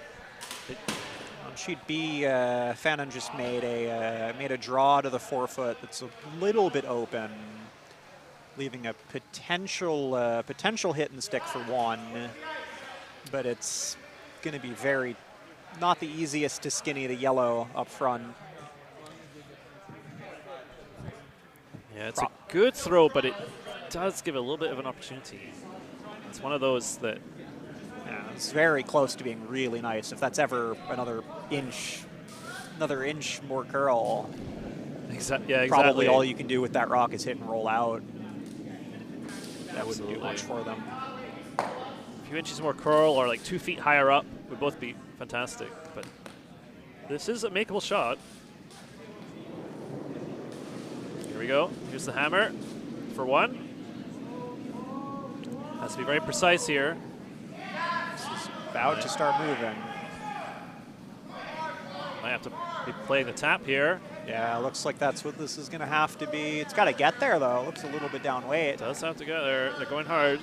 On sheet B, Fannon just made a draw to the 4-foot that's a little bit open, leaving a potential hit and stick for 1, but it's going to be not the easiest to skinny the yellow up front. Yeah, it's a good throw, but it does give a little bit of an opportunity. It's one of those that... Yeah, it's very close to being really nice. If that's ever another inch more curl, yeah, exactly. Probably all you can do with that rock is hit and roll out. That wouldn't do Absolutely. much for them. A few inches more curl or like 2 feet higher up would both be fantastic, but this is a makeable shot. Here we go. Here's the hammer for 1. Has to be very precise here. This is about to start moving. Might have to be playing the tap here. Yeah, looks like that's what this is going to have to be. It's got to get there, though. Looks a little bit down weight. It does have to get there. They're going hard.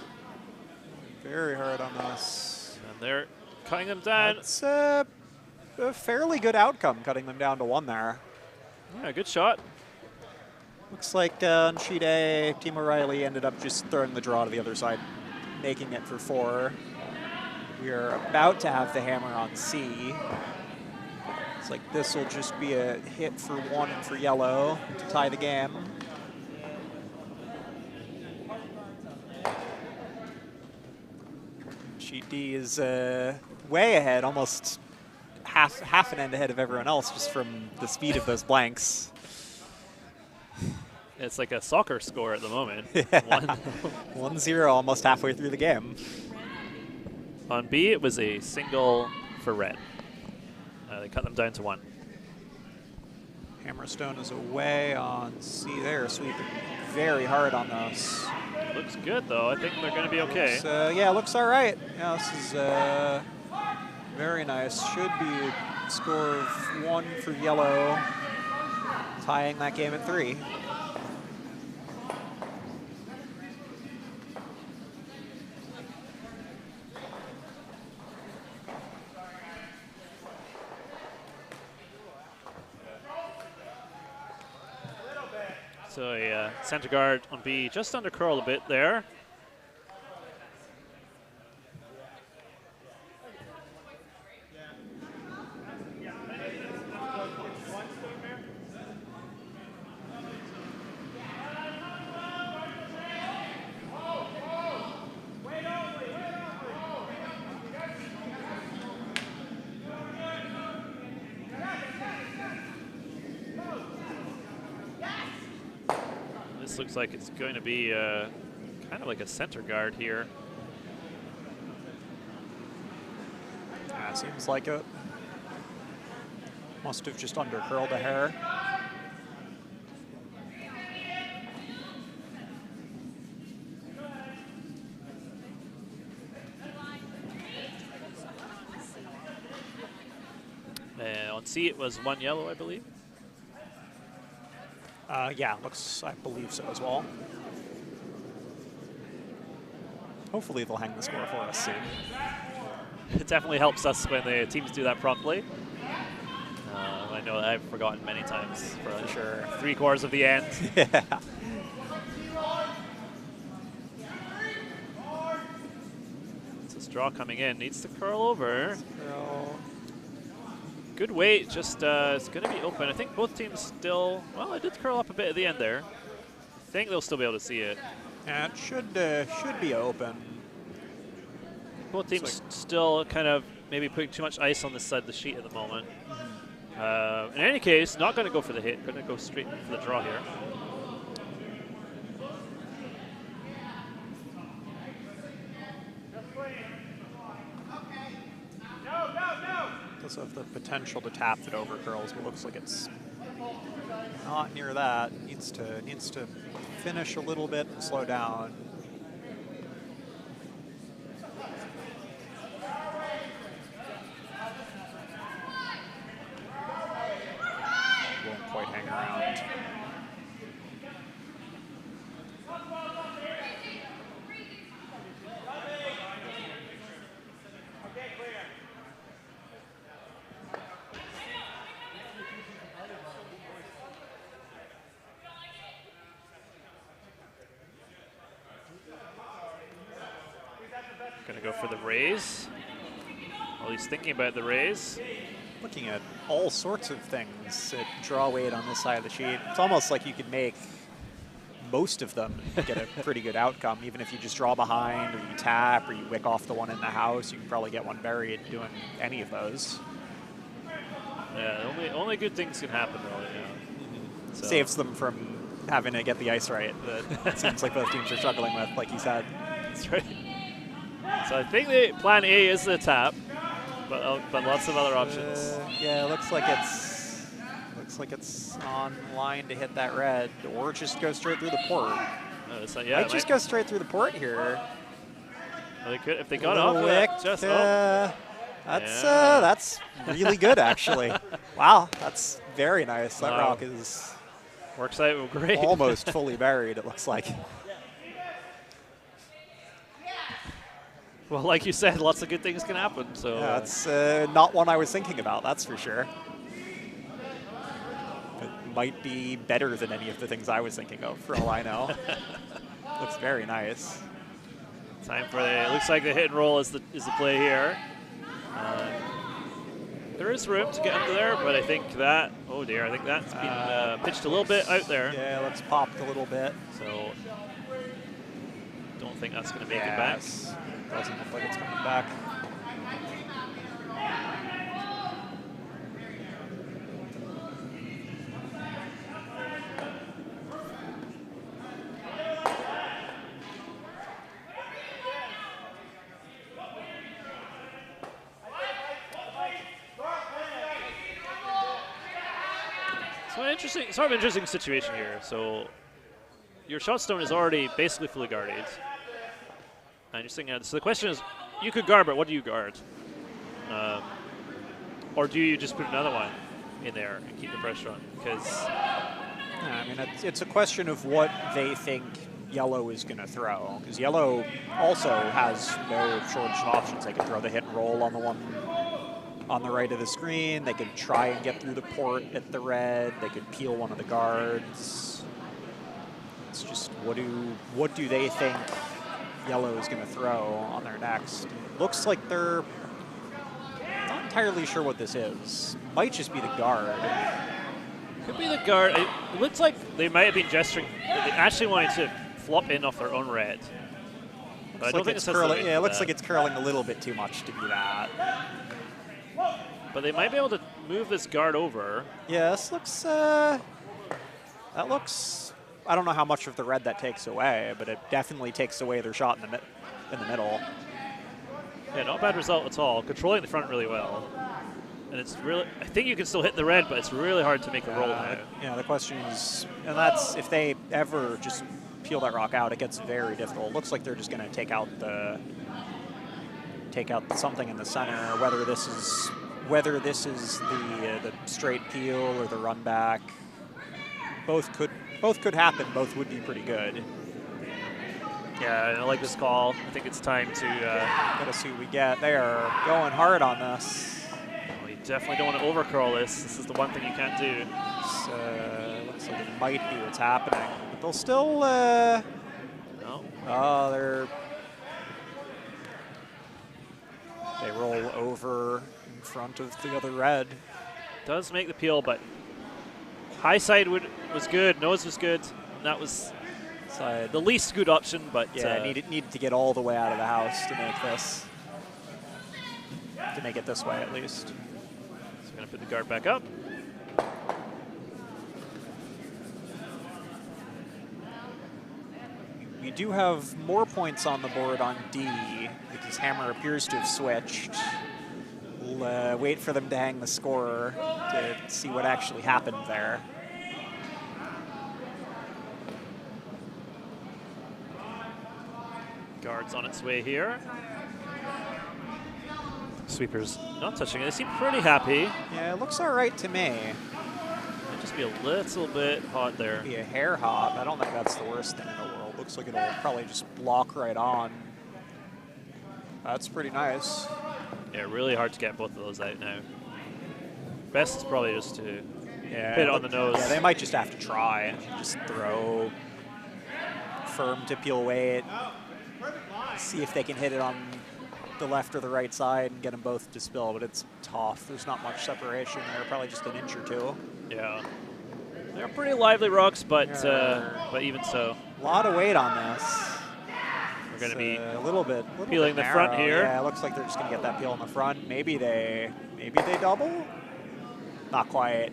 Very hard on this. And they're cutting them down. It's a fairly good outcome, cutting them down to 1 there. Yeah, good shot. Looks like on sheet A, Team O'Reilly ended up just throwing the draw to the other side, making it for 4. We are about to have the hammer on C. It's like this will just be a hit for 1 and for yellow to tie the game. Sheet D is way ahead, almost half an end ahead of everyone else just from the speed of those blanks. It's like a soccer score at the moment. Yeah. 1-0, almost halfway through the game. On B, it was a single for red. They cut them down to 1. Hammerstone is away on C. They're sweeping very hard on those. Looks good, though. I think they're going to be okay. Yeah, looks all right. Yeah, this is very nice. Should be a score of 1 for yellow, tying that game at 3. So a center guard on B, just under curl a bit there. This looks like it's going to be kind of like a center guard here. Yeah, seems like it. Must have just undercurled a hair. On C, it was 1 yellow, I believe. Yeah, looks, I believe so as well. Hopefully they'll hang the score for us soon. It definitely helps us when the teams do that promptly. I know I've forgotten many times for sure. 3/4 of the end. Yeah. It's a draw coming in. Needs to curl over. Curl. Good weight. Just it's going to be open. I think both teams still. Well, it did curl up a bit at the end there. I think they'll still be able to see it. Yeah, it should be open. Both teams still kind of maybe putting too much ice on this side of the sheet at the moment. In any case, not going to go for the hit. Going to go straight for the draw here. Does have the potential to tap it over curls, but looks like it's not near that. Needs to finish a little bit and slow down. Won't quite hang around. Going to go for the raise. At least thinking about the raise. Looking at all sorts of things at draw weight on this side of the sheet. It's almost like you could make most of them get a pretty good outcome. Even if you just draw behind, or you tap, or you wick off the one in the house, you can probably get one buried doing any of those. Yeah, only good things can happen, really. Yeah. So. Saves them from having to get the ice right. That it seems like both teams are struggling with, like you said. That's right. So I think the plan A is the tap, but lots of other options. Yeah, looks like it's on line to hit that red, or just go straight through the port. No, it's not, yeah, might just go straight through the port here. Well, they could if they got off wick, it. Just that's really good actually. Wow, that's very nice. That rock is works out great. Almost fully buried. It looks like. Well, like you said, lots of good things can happen. So yeah, that's not one I was thinking about, that's for sure. It might be better than any of the things I was thinking of, for all I know. Looks very nice. Time for the. It looks like the hit and roll is the play here. There is room to get under there, but I think that. Oh dear, I think that's been pitched a little bit out there. Yeah, let's popped a little bit. So don't think that's going to make it back. Doesn't look like it's coming back. So interesting, sort of interesting situation here. So your shot stone is already basically fully guarded. And you're saying, so the question is, you could guard, but what do you guard? Or do you just put another one in there and keep the pressure on? Because yeah, I mean, it's a question of what they think yellow is going to throw. Because yellow also has no shortage of options. They could throw the hit and roll on the one on the right of the screen. They could try and get through the port at the red. They could peel one of the guards. It's just what do they think yellow is going to throw on their next? It looks like they're not entirely sure what this is. Might just be the guard. could be the guard. It looks like they might have been gesturing. They actually wanted to flop in off their own red. But I don't think it's curling. Yeah, it looks like it's curling a little bit too much to be that. But they might be able to move this guard over. Yeah, this looks. That looks. I don't know how much of the red that takes away, but it definitely takes away their shot in the middle. Yeah, not a bad result at all. Controlling the front really well. And it's really, I think you can still hit the red, but it's really hard to make a roll now. Yeah, the question is, and that's if they ever just peel that rock out, it gets very difficult. It looks like they're just going to take out something in the center. Whether this is the straight peel or the run back, both could happen. Both would be pretty good. Yeah, I like this call. I think it's time to. Gotta see what we get. They are going hard on this. Well, you definitely don't want to overcurl this. This is the one thing you can't do. Looks like it might be what's happening, but they'll still. No. Oh, they roll over in front of the other red. Does make the peel, but high side was good. Nose was good. And that was the least good option, but yeah, needed to get all the way out of the house to make this. To make it this way, at least. So we're going to put the guard back up. We do have more points on the board on D because Hammer appears to have switched. We'll wait for them to hang the score to see what actually happened there. Guard's on its way here. Sweeper's not touching it. They seem pretty happy. Yeah, it looks all right to me. Might just be a little bit hot there. Be a hair hop. I don't think that's the worst thing in the world. Looks like it'll probably just block right on. That's pretty nice. Yeah, really hard to get both of those out now. Best is probably just to hit it on the nose. Yeah, they might just have to try and just throw firm to peel weight. See if they can hit it on the left or the right side and get them both to spill, but it's tough. There's not much separation there, probably just an inch or two. Yeah. They're pretty lively rocks, but even so. A lot of weight on this. We're going to be a little bit peeling the front here. Yeah, it looks like they're just going to get that peel in the front. Maybe they double? Not quite.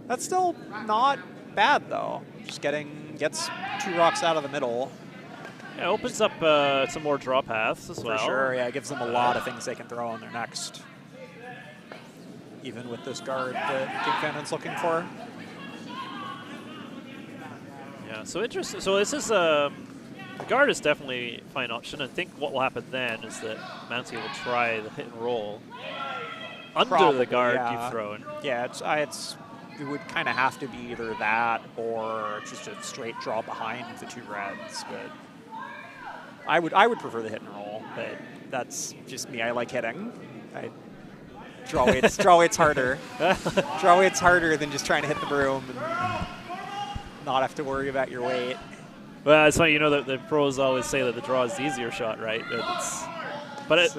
That's still not bad, though. Just gets two rocks out of the middle. Yeah, opens up some more draw paths as well. For sure, yeah, it gives them a lot of things they can throw on their next. Even with this guard that King Fannon's looking for. Yeah, so interesting. So this is the guard is definitely a fine option. I think what will happen then is that Mantia will try the hit and roll under the guard you've thrown. Yeah, it would kind of have to be either that or just a straight draw behind the two reds, but. I would prefer the hit and roll, but that's just me. I like hitting. Draw weight's harder. Draw weight's harder than just trying to hit the broom and not have to worry about your weight. Well, it's funny, you know that the pros always say that the draw is the easier shot, right? It's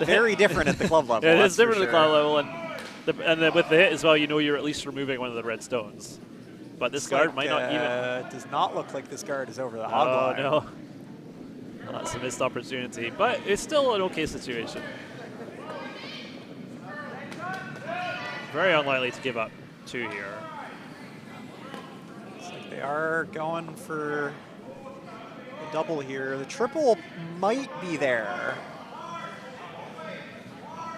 very different at the club level. Yeah, it is different at the club level, and with the hit as well, you know you're at least removing one of the red stones. But this guard might not even. It does not look like this guard is over the hog line. Oh no. Well, that's a missed opportunity, but it's still an okay situation. Very unlikely to give up two here. Looks like they are going for a double here. The triple might be there.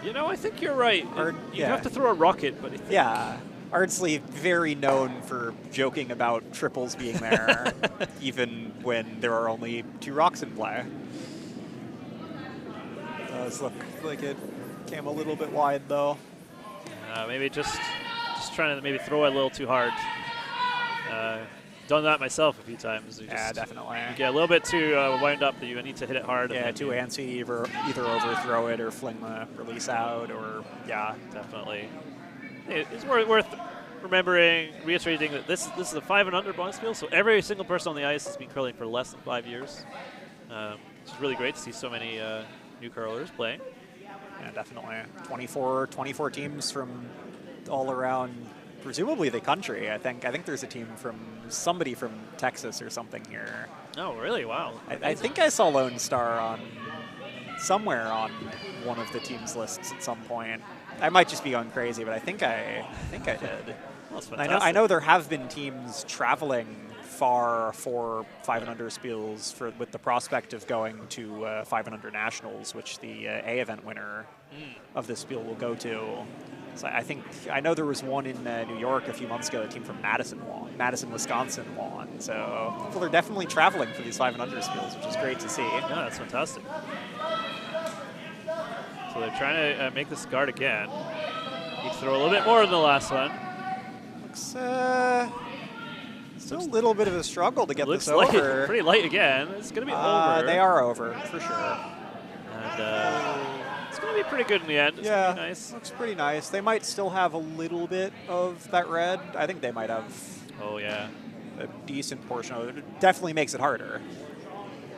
You know, I think you're right. Or, you have to throw a rocket, but yeah. Ardsley very known for joking about triples being there, even when there are only 2 rocks in play. Does look like it came a little bit wide, though. Maybe just trying to maybe throw it a little too hard. Done that myself a few times. Yeah, definitely. You get a little bit too wound up that you need to hit it hard. Yeah, too antsy, either overthrow it or fling the release out, or yeah, definitely. It's worth remembering, reiterating that this is a 5 and under bonus field, so every single person on the ice has been curling for less than 5 years. It's really great to see so many new curlers playing. Yeah, definitely. 24 teams from all around, presumably the country. I think there's a team from somebody from Texas or something here. Oh, really? Wow. I think I saw Lone Star somewhere on one of the team's lists at some point. I might just be going crazy, but I think I did. That's I know there have been teams traveling far for 5 and under Spiels with the prospect of going to 5 and under nationals, which the A event winner of this Spiel will go to. So I know there was one in New York a few months ago. A team from Madison, Wisconsin won. So people are definitely traveling for these 5 and under Spiels, which is great to see. Yeah, that's fantastic. So they're trying to make this guard again. Need to throw a little bit more than the last one. Looks still a little bit of a struggle to get this like over. Pretty light again. It's going to be over. They are over, for sure. And it's going to be pretty good in the end. It's yeah, gonna be nice. Looks pretty nice. They might still have a little bit of that red. I think they might have a decent portion of it. It definitely makes it harder.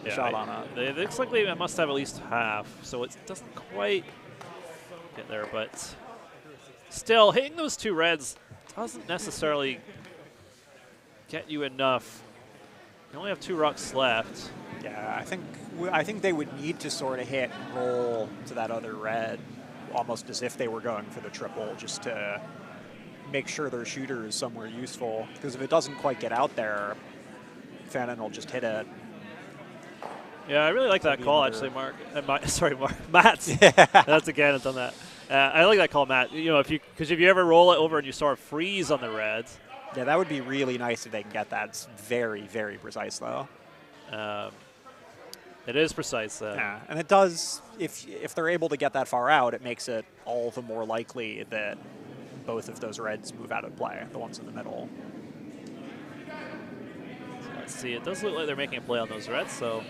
Yeah, Shot on it. It looks like they must have at least half, so it doesn't quite get there, but still, hitting those 2 reds doesn't necessarily get you enough. You only have 2 rocks left. Yeah, I think they would need to sort of hit and roll to that other red, almost as if they were going for the triple, just to make sure their shooter is somewhere useful. Because if it doesn't quite get out there, Fannon will just hit it. Yeah, I really like that call, actually, Mark. Matt. Yeah. That's again, I've done that. I like that call, Matt. You know, because if you ever roll it over and you sort of freeze on the reds. Yeah, that would be really nice if they can get that. It's very, very precise, though. It is precise. Yeah, and it does, if they're able to get that far out, it makes it all the more likely that both of those reds move out of play, the ones in the middle. So let's see. It does look like they're making a play on those reds, so.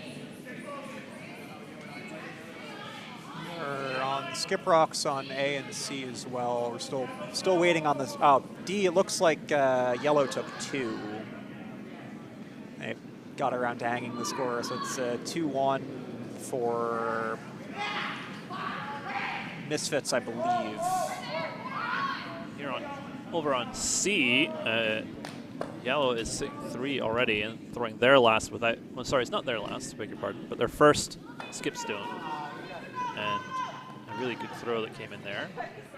We're on skip rocks on A and C as well. We're still waiting on this. Oh, D, it looks like yellow took 2. They got around to hanging the score, so it's 2-1 for Misfits, I believe. Here over on C, yellow is sitting 3 already and throwing their last without. Well, sorry, it's not their last. Beg your pardon, but their first skip stone. And a really good throw that came in there.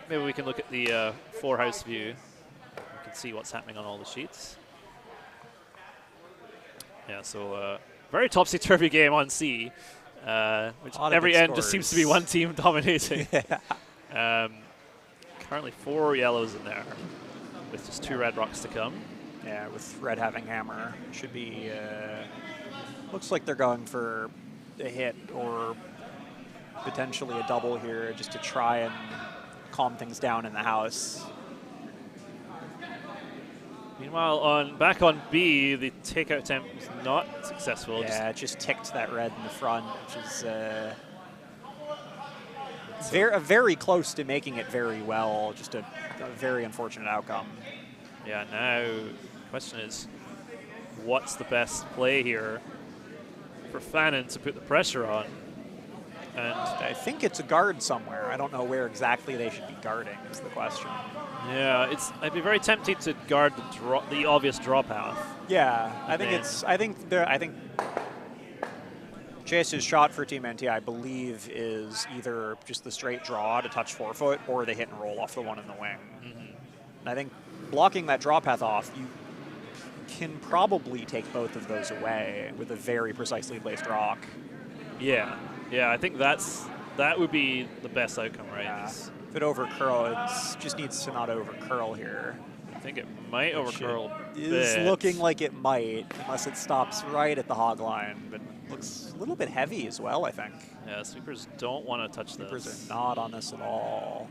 Maybe we can look at the 4-house view. We can see what's happening on all the sheets. Yeah, so very topsy-turvy game on C, which every end just seems to be one team dominating. Yeah. Currently 4 yellows in there, with just 2 red rocks to come. Yeah, with red having hammer. Should be, looks like they're going for a hit or potentially a double here just to try and calm things down in the house. Meanwhile, back on B, the takeout attempt was not successful. Yeah, it just ticked that red in the front, which is very close to making it very well. Just a very unfortunate outcome. Yeah, now the question is, what's the best play here for Fannon to put the pressure on? And I think it's a guard somewhere. I don't know where exactly they should be guarding is the question. Yeah, I'd be very tempted to guard the obvious draw path. Yeah, I think Chase's shot for Team Mantia, I believe, is either just the straight draw to touch 4-foot or the hit and roll off the one in the wing. And I think blocking that draw path off, you can probably take both of those away with a very precisely placed rock. Yeah, I think that would be the best outcome, right? Yeah. If it over curl, it just needs to not over curl here. I think it might overcurl. Is looking like it might, unless it stops right at the hog line, but looks a little bit heavy as well, I think. Yeah, sweepers don't want to touch Sweepers this. are not on this at all.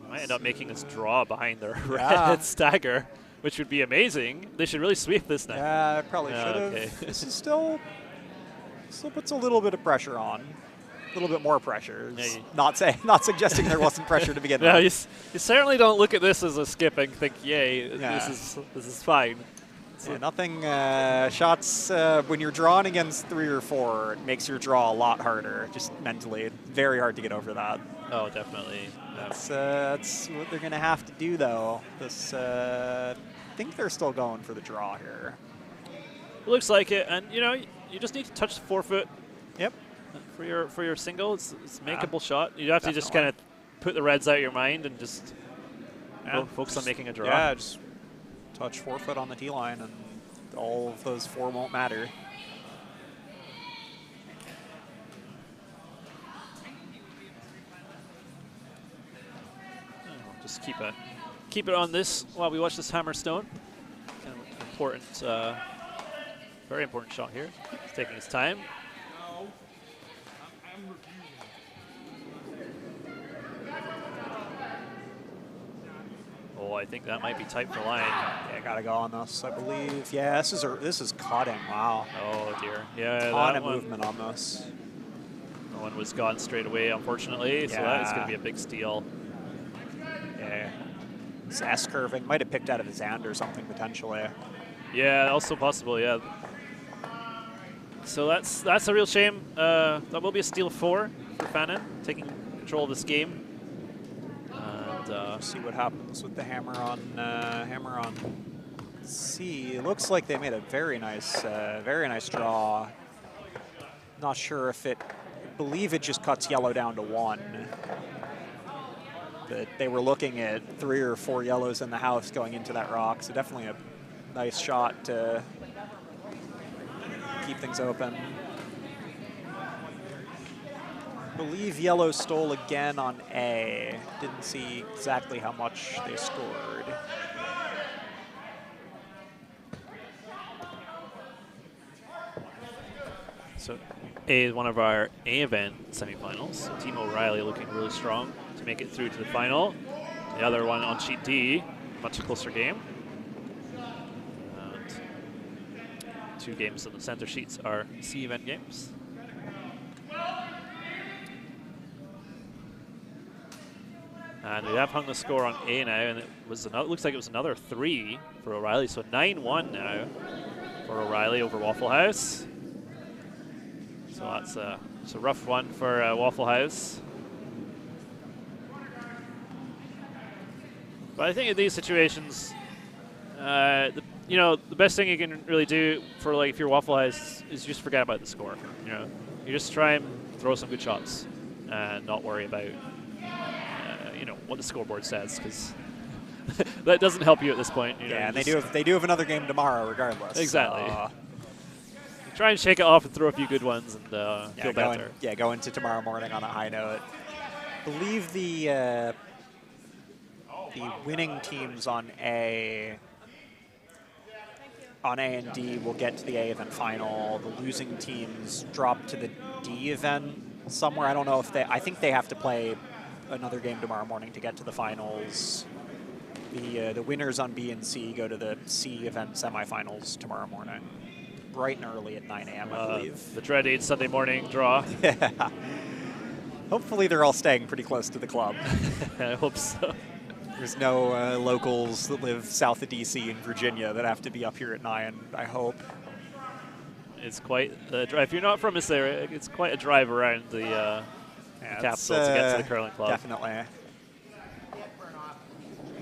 Might end up making this draw behind their Yeah. red stagger, which would be amazing. They should really sweep this now. Yeah, I probably should have. Okay. This is still puts a little bit of pressure on. A little bit more pressure. Yeah, Not suggesting there wasn't pressure to begin No, you with. certainly don't look at this as a skip and think, yay, Yeah. this is fine. Yeah, nothing. Shots when you're drawn against 3 or 4, it makes your draw a lot harder. Just mentally, very hard to get over that. Oh, definitely. That's what they're gonna have to do, though. I think they're still going for the draw here. It looks like it, and you just need to touch the forefoot. Yep. For your single, it's a makeable shot. You have to just kind of put the reds out of your mind and just focus on making a draw. Yeah, just touch forefoot on the tee line, and all of those 4 won't matter. Just keep it on this while we watch this hammerstone. Kind of important, very important shot here. He's taking his time. Oh, I think that might be tight for line. Yeah, gotta go on this, I believe. Yeah, this is cutting. Wow. Oh dear. Yeah, Ton that of movement on this. That one was gone straight away, unfortunately. So that is going to be a big steal. Yeah. This S-curving might have picked out of his hand or something potentially. Yeah, also possible. Yeah. So that's a real shame. That will be a steal 4 for Fannon, taking control of this game. And see what happens with the hammer on C. It looks like they made a very nice draw. Not sure if I believe it just cuts yellow down to 1. But they were looking at 3 or 4 yellows in the house going into that rock, so definitely a nice shot to keep things open. I believe yellow stole again on A. Didn't see exactly how much they scored. so A is one of our A event semifinals. So Team O'Reilly looking really strong to make it through to the final. The other one on sheet D, much closer game. And 2 games on the center sheets are C event games. And we have hung the score on A now, and it was looks like it was another 3 for O'Reilly, so 9-1 now for O'Reilly over Waffle House. So it's a rough one for Waffle House. But I think in these situations, the best thing you can really do for if you're Waffle House is just forget about the score. You just try and throw some good shots and not worry about what the scoreboard says, because that doesn't help you at this point. Yeah, and they do have another game tomorrow, regardless. Exactly. Try and shake it off and throw a few good ones and feel better. Go into tomorrow morning on a high note. I believe the winning teams on A and D will get to the A event final. The losing teams drop to the D event somewhere. I don't know if I think they have to play another game tomorrow morning to get to the finals. The winners on B and C go to the C event semifinals tomorrow morning, bright and early at 9 a.m. I believe. The dreaded Sunday morning draw. Yeah. Hopefully they're all staying pretty close to the club. I hope so. There's no locals that live south of DC in Virginia that have to be up here at 9, I hope. It's quite a drive. If you're not from this area, it's quite a drive around the capital to get to the curling club. Definitely.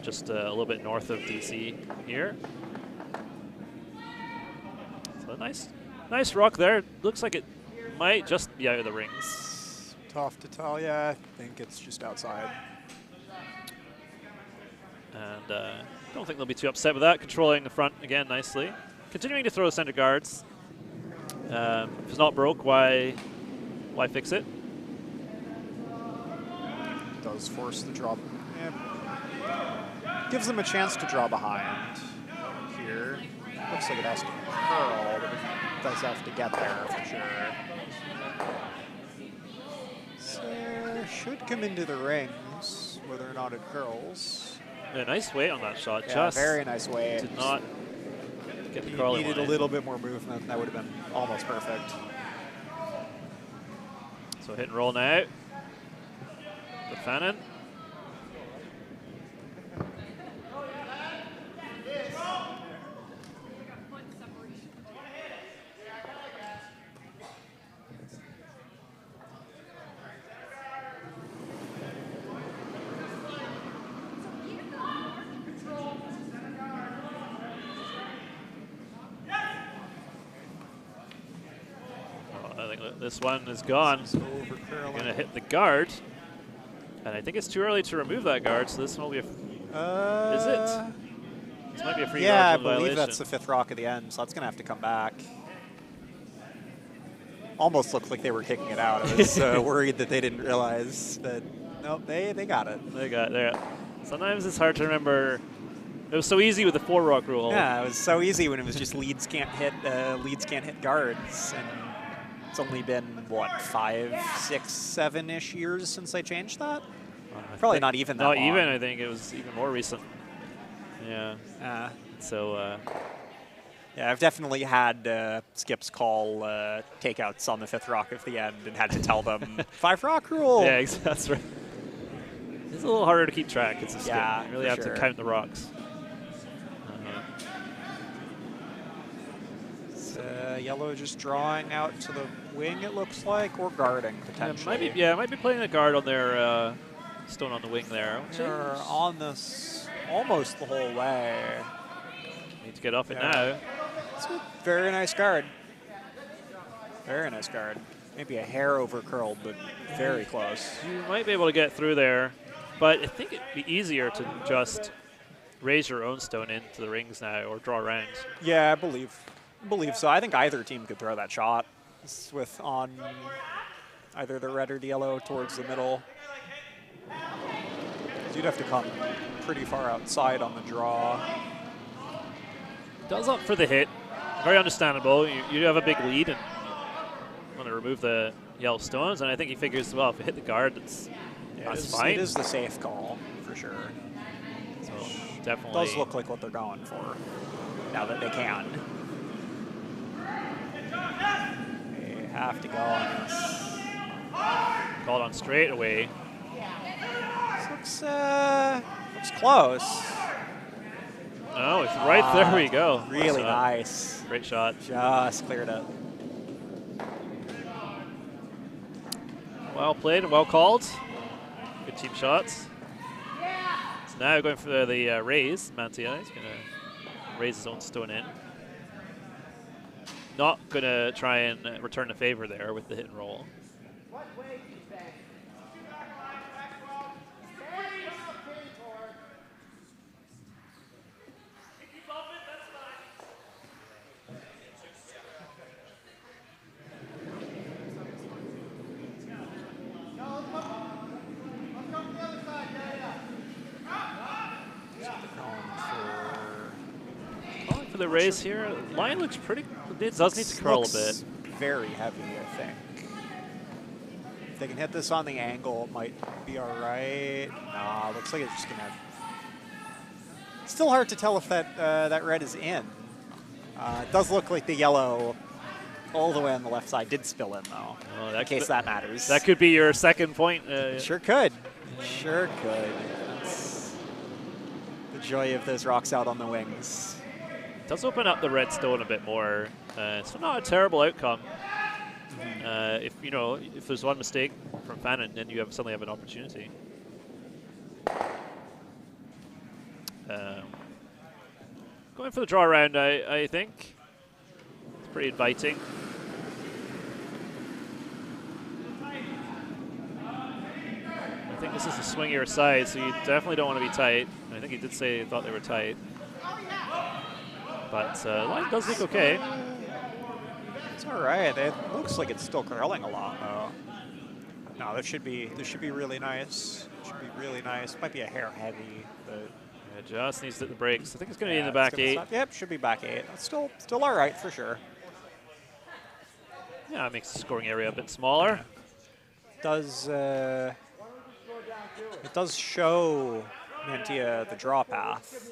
Just a little bit north of DC here. So nice rock there. Looks like it might just be out of the rings. Tough to tell, yeah. I think it's just outside. And don't think they'll be too upset with that. Controlling the front again nicely. Continuing to throw the center guards. If it's not broke, why fix it? Does force the drop. Yeah. Gives them a chance to draw behind here. Looks like it has to curl, but it does have to get there for sure. So should come into the rings, whether or not it curls. Yeah, nice weight on that shot. Yeah, Just very nice weight. did not get the He curling needed one a in. little bit more movement. That would have been almost perfect. So hit and roll now. The Fannon. I think this one is gone. Over curling. Going to hit the guard. And I think it's too early to remove that guard, so this one will be a... is it? This might be a free Yeah, I guard believe violation. that's the 5th rock at the end, so that's going to have to come back. Almost looked like they were kicking it out. I was worried that they didn't realize that. Nope, they got it. They got there. Sometimes it's hard to remember. It was so easy with the 4 rock rule. Yeah, it was so easy when it was just leads can't hit guards, and it's only been what 5, 6, 7-ish years since I changed that. Probably not even that Not long. even. I think it was even more recent. Yeah. So. Yeah, I've definitely had skips call takeouts on the 5th rock at the end and had to tell them 5 rock rule. Yeah, that's right. It's a little harder to keep track. It's a skip. Yeah, You really for have sure. to count the rocks. Yellow just drawing out to the wing, it looks like, or guarding potentially. Might be playing a guard on their stone on the wing there. They're on this almost the whole way. Need to get off it Yeah. now. It's a very nice guard. Very nice guard. Maybe a hair over curled, but very close. You might be able to get through there, but I think it'd be easier to just raise your own stone into the rings now or draw around. Yeah, I believe so. I think either team could throw that shot. It's with on either the red or the yellow towards the middle. You'd have to come pretty far outside on the draw. Does up for the hit. Very understandable. You have a big lead and want to remove the yellow stones, and I think he figures, well, if you hit the guard, that's fine. It is the safe call, for sure. So definitely. Does look like what they're going for, now that they can. They have to go on this. Called on straight away. This looks close. Oh, it's right there we go. Really Nice nice. Great shot. Just cleared it. Well played and well called. Good team shots. So now going for the raise. Mantia is going to raise his own stone in. Not going to try and return the favor there with the hit and roll. For the raise here, line looks pretty. It does need to curl a bit. Very heavy, I think. If they can hit this on the angle, it might be all right. Nah, looks like it's just gonna. Still hard to tell if that red is in. It does look like the yellow, all the way on the left side, did spill in though. Oh, in case that matters. That could be your second point. Sure could. Sure could. That's the joy of those rocks out on the wings. Does open up the red stone a bit more. It's not a terrible outcome. If there's one mistake from Fannon, then you suddenly have an opportunity. Going for the draw around, I think. It's pretty inviting. I think this is a swingier side, so you definitely don't want to be tight. I think he did say he thought they were tight. But the line does look okay. It's all right. It looks like it's still curling a lot, though. No, this should be really nice. Should be really nice. Might be a hair heavy, but Yeah, just needs to hit the brakes. I think it's going to be in the it's back gonna 8. stop. Yep, should be back 8. That's still all right for sure. Yeah, it makes the scoring area a bit smaller. It does show Mantia the draw path,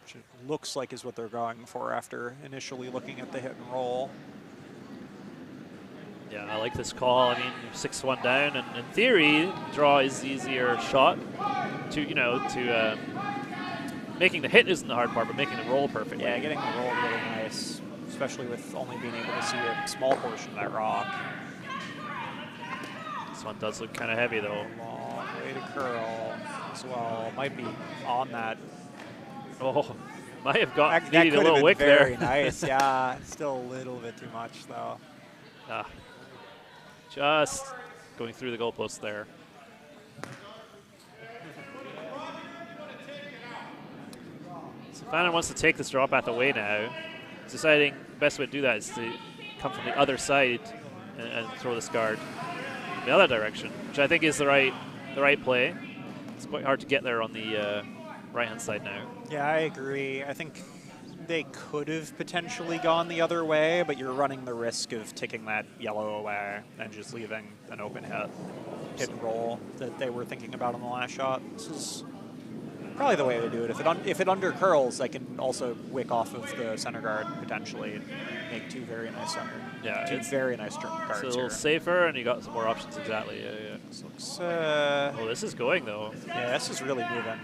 which it looks like is what they're going for after initially looking at the hit and roll. Yeah, I like this call. I mean, 6-1 down, and in theory, draw is the easier shot. Making the hit isn't the hard part, but making the roll perfectly. Yeah, getting the roll really nice, especially with only being able to see a small portion of that rock. This one does look kind of heavy, though. Long way to curl as well. Might be on that. Oh, might have got That needed a could have little been wick very there. nice. Yeah, still a little bit too much though. Just going through the goalpost there. So Fannon wants to take this draw path away now. He's deciding the best way to do that is to come from the other side and throw this guard in the other direction, which I think is the right play. It's quite hard to get there on the right-hand side now. Yeah, I agree. I think they could have potentially gone the other way, but you're running the risk of taking that yellow away and just leaving an open hit and roll that they were thinking about on the last shot. This is probably the way to do it. If it under curls, I can also wick off of the center guard potentially and make two very nice very nice guards It's a little here. safer, and you got some more options. Exactly. Yeah. This looks. Oh, this is going though. Yeah, this is really moving.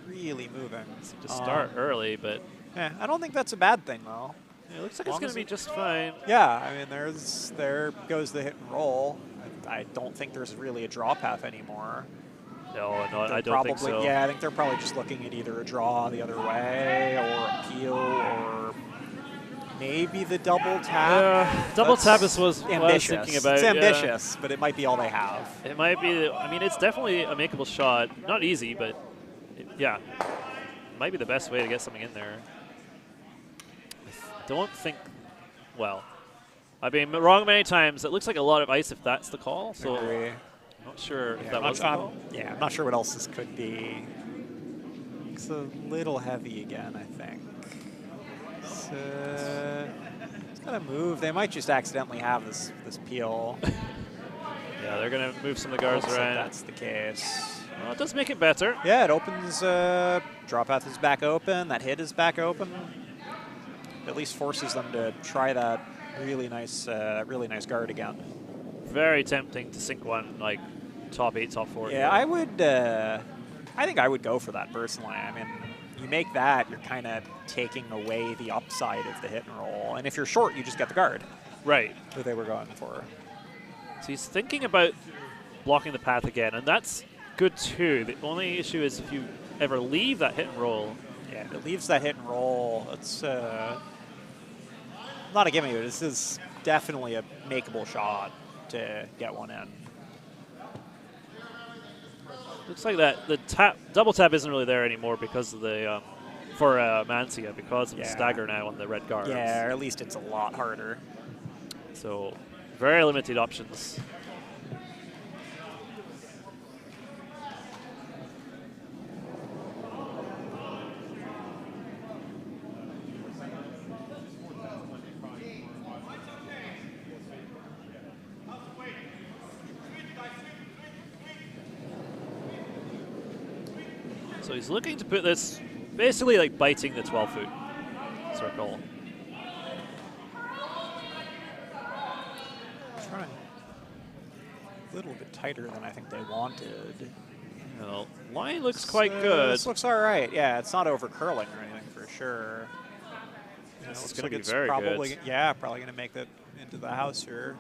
Really moving. To start early, but yeah, I don't think that's a bad thing though. it looks like it's going to be just fine. Yeah, I mean, there goes the hit and roll. I don't think there's really a draw path anymore. No, I don't think so. Yeah, I think they're probably just looking at either a draw the other way or a peel or maybe the double tap. Double tap is what I was thinking about. It's ambitious, but it might be all they have. It might be. I mean, it's definitely a makeable shot. Not easy, but yeah, might be the best way to get something in there. I don't think. Well, I've been wrong many times. It looks like a lot of ice if that's the call. So Agree. I'm not sure if Yeah, that was the call. yeah, I'm not sure what else this could be. It's a little heavy again, I think. It's gonna move. They might just accidentally have this peel. Yeah, they're gonna move some of the guards Looks like around. that's the case. Well, it does make it better. Yeah, it opens. Draw path is back open. That hit is back open. At least forces them to try that really nice guard again. Very tempting to sink one like top 8, top 4. Yeah, I would. I think I would go for that personally. I mean, you make that, you're kind of taking away the upside of the hit and roll. And if you're short, you just get the guard. Right. Who they were going for. So he's thinking about blocking the path again, and that's good too. The only issue is if you ever leave that hit and roll. Yeah, if it leaves that hit and roll, it's not a gimme. This is definitely a makeable shot to get one in. Looks like that the double tap isn't really there anymore because of the for Mantia because of the stagger now on the red guards. Yeah, or at least it's a lot harder. So very limited options. So he's looking to put this basically like biting the 12-foot circle. Trying a little bit tighter than I think they wanted. Well, line looks quite good. This looks all right. Yeah, it's not over curling or anything for sure. This is Looks going like to be it's very probably, good. yeah, probably going to make that into the house here.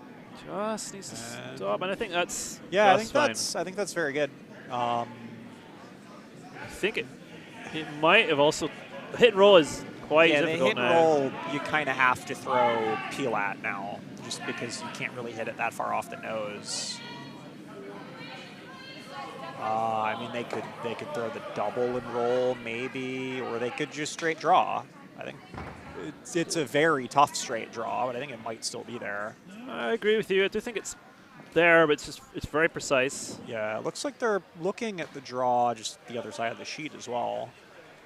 Just needs to stop, and I think that's Yeah, just I think that's very good. I think it might have also hit and roll is quite yeah, difficult the hit and now. roll you kind of have to throw peel at now, just because you can't really hit it that far off the nose. I mean, they could throw the double and roll maybe, or they could just straight draw. I think it's a very tough straight draw, but I think it might still be there. I agree with you. I do think it's there, but it's very precise. Yeah, it looks like they're looking at the draw just the other side of the sheet as well.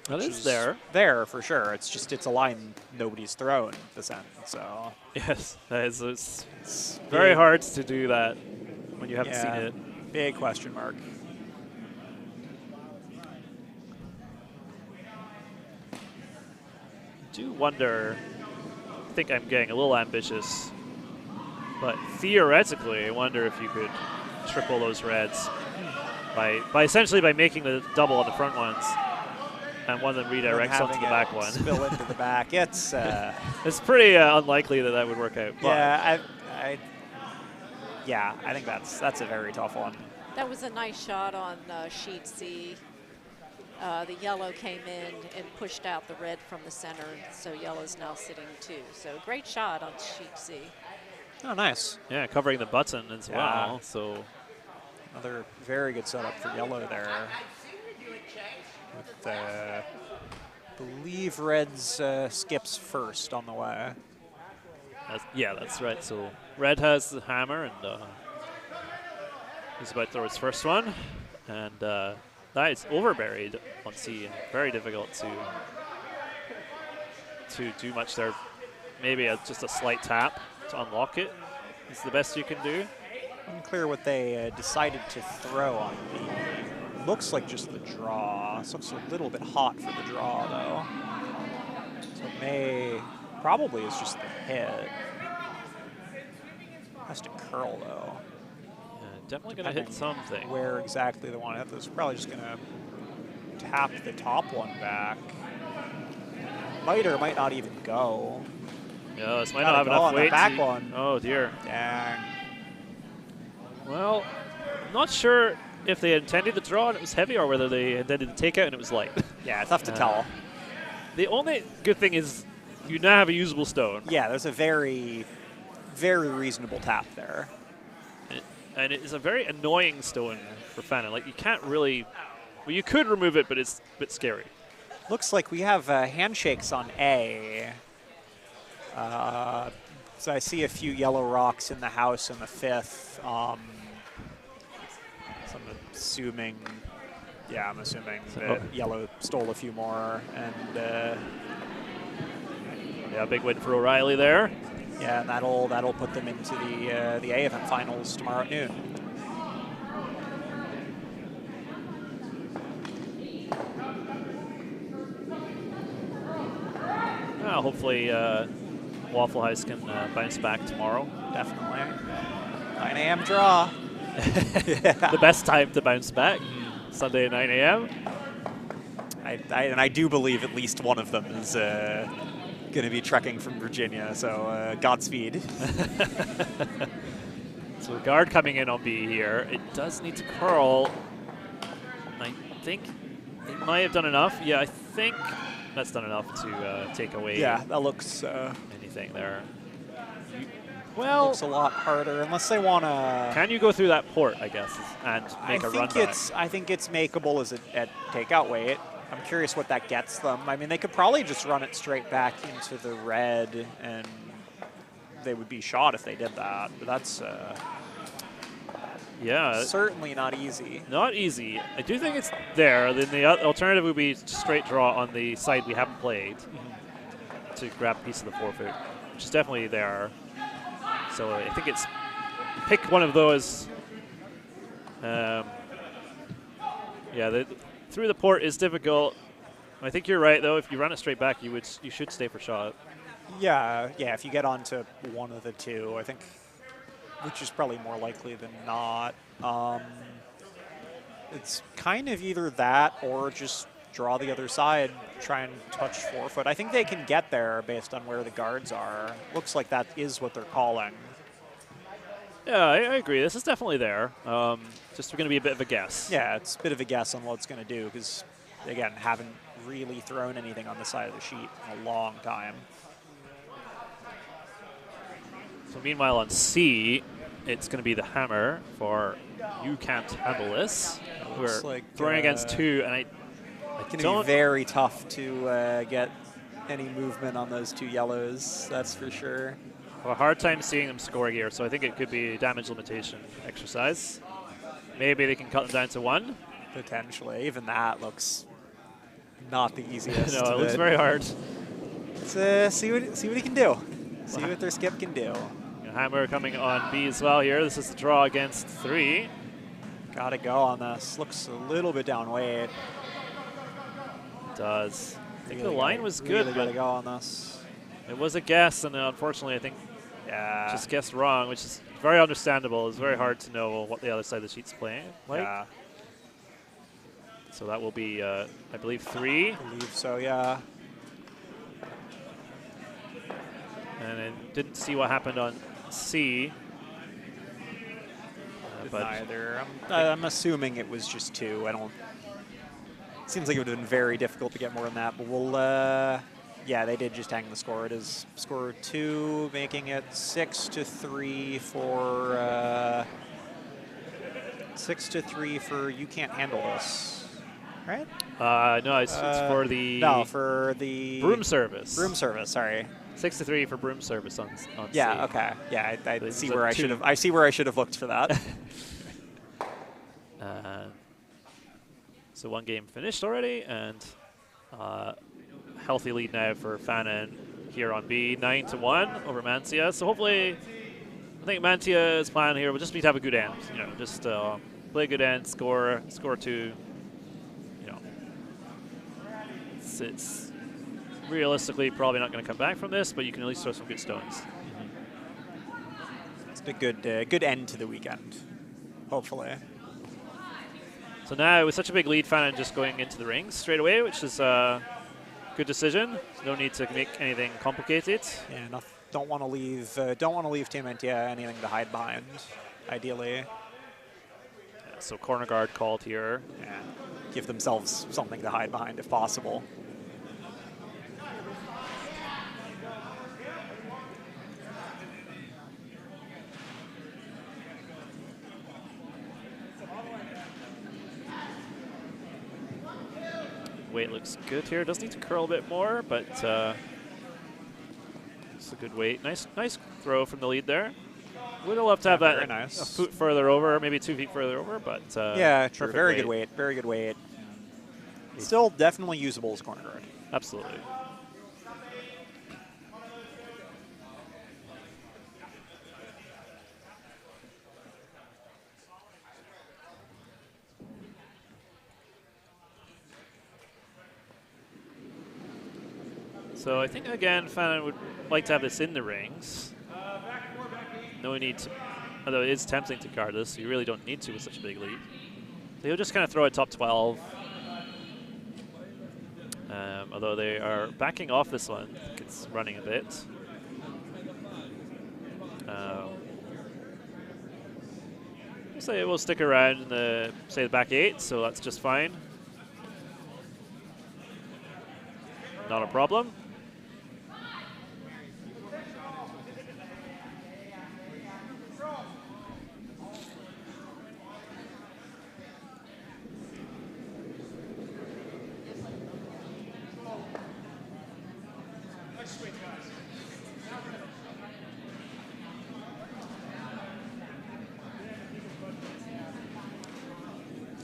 That which is there. There, for sure. It's just, it's a line nobody's thrown this end, so. Yes, that is, it's very hard to do that when you haven't seen it. Big question mark. I do wonder, I think I'm getting a little ambitious, but theoretically, I wonder if you could triple those reds by essentially by making the double on the front ones, and one of them redirects onto the back one. Spill into the back. It's it's pretty unlikely that would work out. Yeah, I think that's a very tough one. That was a nice shot on sheet C. The yellow came in and pushed out the red from the center, so yellow's now sitting 2. So great shot on sheet C. Oh, nice. Yeah, covering the button as well. So another very good setup for yellow there. With, believe red's skips first on the way. That's right. So red has the hammer, and he's about to throw his first one, and that is overburied on C, and very difficult to do much there. Maybe just a slight tap to unlock it is the best you can do. Unclear what they decided to throw on the. Looks like just the draw. This looks a little bit hot for the draw, though. So it probably is just the hit. Has to curl, though. Yeah, definitely going to hit something. Where exactly they want to hit this. Probably just going to tap the top one back. Might or might not even go. Yeah, this might not have enough weight. Back one. Oh, dear. Dang. Well, I'm not sure if they intended to draw and it was heavy, or whether they intended to take out and it was light. Yeah, tough to tell. The only good thing is you now have a usable stone. Yeah, there's a very, very reasonable tap there. And it is a very annoying stone for Fannon. Like, you can't really... Well, you could remove it, but it's a bit scary. Looks like we have handshakes on A. So I see a few yellow rocks in the house in the 5th. So I'm assuming that yellow stole a few more, and yeah, big win for O'Reilly there. Yeah, and that'll put them into the A event finals tomorrow at noon. Well, hopefully Waffle House can bounce back tomorrow. Definitely. 9 a.m. draw. The best time to bounce back. Sunday at 9 a.m. And I do believe at least one of them is going to be trekking from Virginia, so Godspeed. So the guard coming in on B here. It does need to curl. I think it might have done enough. Yeah, I think that's done enough to take away. Yeah, that looks anything there. Well, looks a lot harder unless they want to. Can you go through that port, I guess, and make a run? I think it's makeable as at takeout weight. I'm curious what that gets them. I mean, they could probably just run it straight back into the red, and they would be shot if they did that. But that's yeah, certainly not easy. Not easy. I do think it's there. Then the alternative would be straight draw on the side we haven't played to grab a piece of the forfeit, which is definitely there. So I think it's pick one of those. Yeah, through the port is difficult. I think you're right, though. If you run it straight back, you should stay for shot. Yeah, if you get onto one of the two, I think, which is probably more likely than not. It's kind of either that or just draw the other side, try and touch forefoot. I think they can get there based on where the guards are. Looks like that is what they're calling. Yeah, I agree. This is definitely there. Just going to be a bit of a guess. Yeah, it's a bit of a guess on what it's going to do because, again, haven't really thrown anything on the side of the sheet in a long time. So meanwhile on C, it's going to be the hammer for you can't handle this. We're like, throwing against 2, and it's going to be very tough to get any movement on those 2 yellows, that's for sure. a hard time seeing them score here, so I think it could be a damage limitation exercise. Maybe they can cut them down to 1. Potentially. Even that looks not the easiest. No, it looks very hard. Let's see what he can do. See what their skip can do. Hammer coming on B as well here. This is the draw against 3. Gotta go on this. Looks a little bit down weight. It does. I think Really the line gotta- was really good, gotta but go on this. it was a guess, and unfortunately, I think Yeah. just guessed wrong, which is very understandable. It's very hard to know what the other side of the sheet's playing like. Yeah. So that will be, I believe, 3. I believe so, yeah. And I didn't see what happened on C. But Neither. I'm assuming it was just 2. I don't. Seems like it would have been very difficult to get more than that, but we'll. Yeah, they did just hang the score. It is score 2, making it 6-3 for. 6-3 for you can't handle this, right? no, it's for the No, for the Broom service. Broom service. Sorry. 6-3 for Broom service on Yeah. C. Okay. Yeah. I This see is a where I 2. should have. I see where I should have looked for that. So 1 game finished already, and healthy lead now for Fannon here on B, 9-1 over Mantia. So hopefully, I think Mantia's plan here will just be to have a good end. You know, just play a good end, score 2. You know, it's realistically probably not going to come back from this, but you can at least throw some good stones. It's a good end to the weekend, hopefully. So now, with such a big lead, Fannon just going into the rings straight away, which is a good decision. No need to make anything complicated. Yeah, don't want to leave Team Mantia anything to hide behind, ideally. Yeah, so corner guard called here. Yeah, give themselves something to hide behind if possible. Weight looks good here. Does need to curl a bit more, but it's a good weight. Nice throw from the lead there. Would have loved to have that very nice. a foot further over, maybe 2 feet further over, but Yeah, true. perfect Very good weight. Very good weight. Still definitely usable as corner guard. Absolutely. So I think, again, Fannon would like to have this in the rings. No need to, although it is tempting to guard this, so you really don't need to with such a big lead. So he'll just kind of throw a top 12. Although they are backing off this one. I think it's running a bit. So it will stick around in the, say, the back 8, so that's just fine. Not a problem.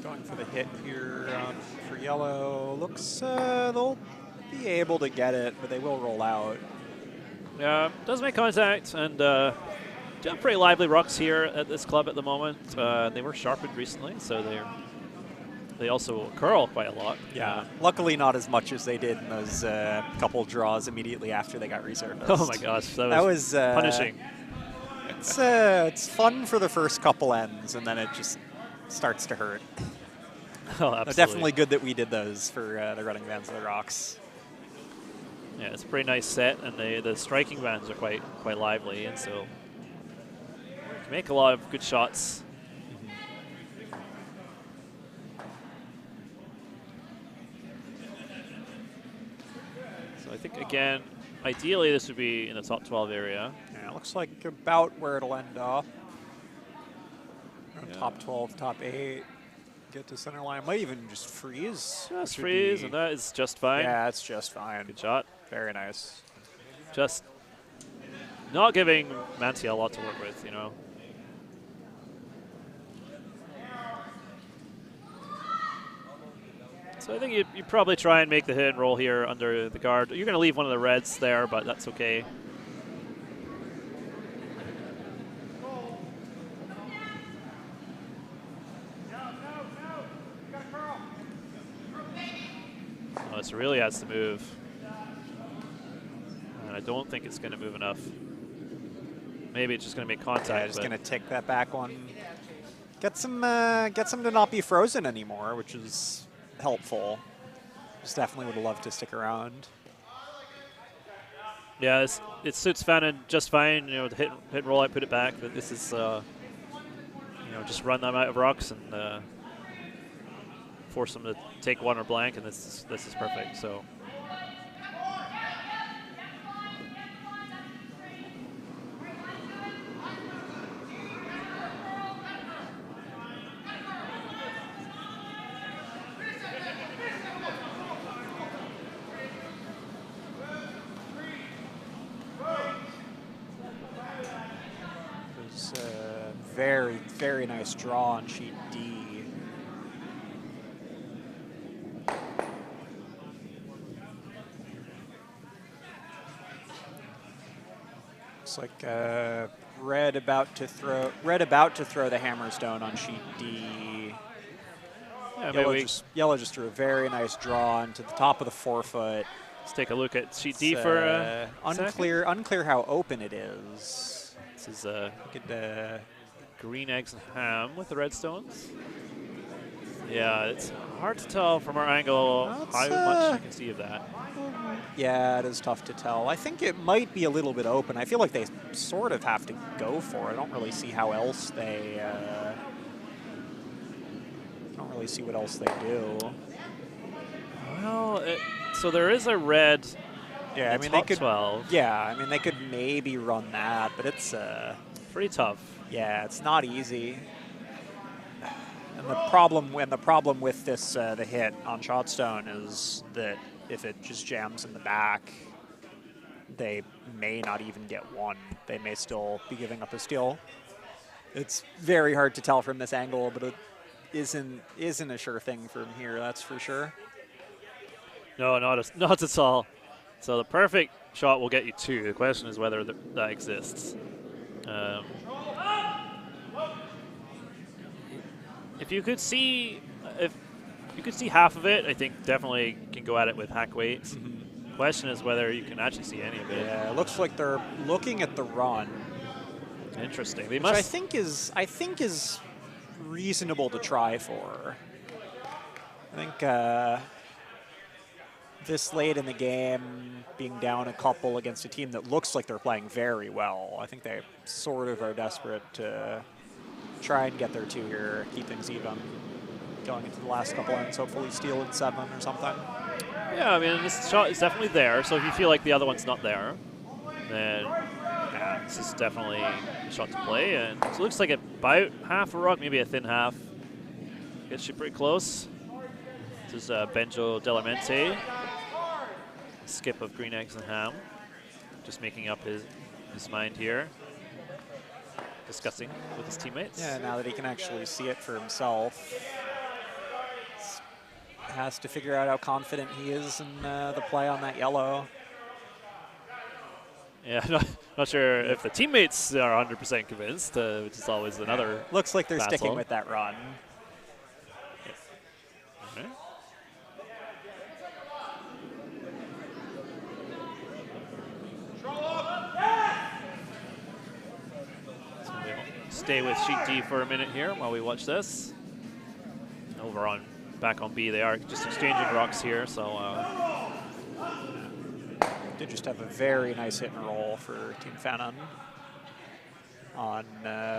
Going for the hit here for yellow. Looks they'll be able to get it, but they will roll out. Yeah, does make contact, and do have pretty lively rocks here at this club at the moment. They were sharpened recently, so they also curl quite a lot. Yeah, luckily not as much as they did in those couple draws immediately after they got resurfaced. Oh my gosh, that was punishing. It's fun for the first couple ends, and then it just starts to hurt. Oh, absolutely. Definitely good that we did those for the running bands of the rocks. Yeah, it's a pretty nice set, and the striking bands are quite lively, and so you can make a lot of good shots. So I think, again, ideally this would be in the top 12 area. Yeah, it looks like about where it'll end up. Yeah. Top 12, top 8. Get to center line. Might even just freeze. Just which would freeze, be- and that is just fine. Yeah, it's just fine. Good shot. Very nice. Just not giving Mantia a lot to work with, you know. So I think you probably try and make the hit and roll here under the guard. You're going to leave one of the reds there, but that's okay. Oh, this really has to move. And I don't think it's going to move enough. Maybe it's just going to make contact. Yeah, just going to tick that back one. Gets him to not be frozen anymore, which is helpful. Just definitely would have loved to stick around. Yeah, it suits Fannon just fine. You know, the hit and roll, I put it back. But this is, you know, just run them out of rocks and force them to take one or blank, and this is perfect. So. Very, very nice draw on sheet D. Looks like red about to throw the hammerstone on sheet D. Yeah, Yellow just threw a very nice draw into the top of the forefoot. Let's take a look at sheet D for unclear how open it is. This is green eggs and ham with the redstones. Yeah, it's hard to tell from our angle how much you can see of that. Yeah, it is tough to tell. I think it might be a little bit open. I feel like they sort of have to go for it. I don't really see how else they. I don't really see what else they do. Well, so there is a red. Yeah, I mean they could. 12. Yeah, I mean they could maybe run that, but it's pretty tough. Yeah, it's not easy. And the problem with this the hit on Hodgdon is that if it just jams in the back, they may not even get one. They may still be giving up a steal. It's very hard to tell from this angle, but it isn't a sure thing from here. That's for sure. No, not at all. So the perfect shot will get you two. The question is whether that exists. If you could see half of it, I think definitely can go at it with hack weights. The question is whether you can actually see any of it. Yeah, it looks like they're looking at the run. Interesting. Which I think is reasonable to try for. I think this late in the game, being down a couple against a team that looks like they're playing very well, I think they sort of are desperate to try and get their two here, keep things even, going into the last couple ends, hopefully steal in 7 or something. Yeah, I mean, this shot is definitely there, so if you feel like the other one's not there, then yeah, this is definitely a shot to play. And so it looks like about half a rock, maybe a thin half. Gets you pretty close. This is Benjo Delamente. Skip of green eggs and ham. Just making up his mind here. Discussing with his teammates. Yeah, now that he can actually see it for himself. Has to figure out how confident he is in the play on that yellow. Yeah, not sure if the teammates are 100% convinced, which is always another Looks like they're battle. sticking with that run. Okay. So we'll stay with sheet D for a minute here while we watch this. Back on B, they are just exchanging rocks here, so. They just have a very nice hit and roll for Team Fannon on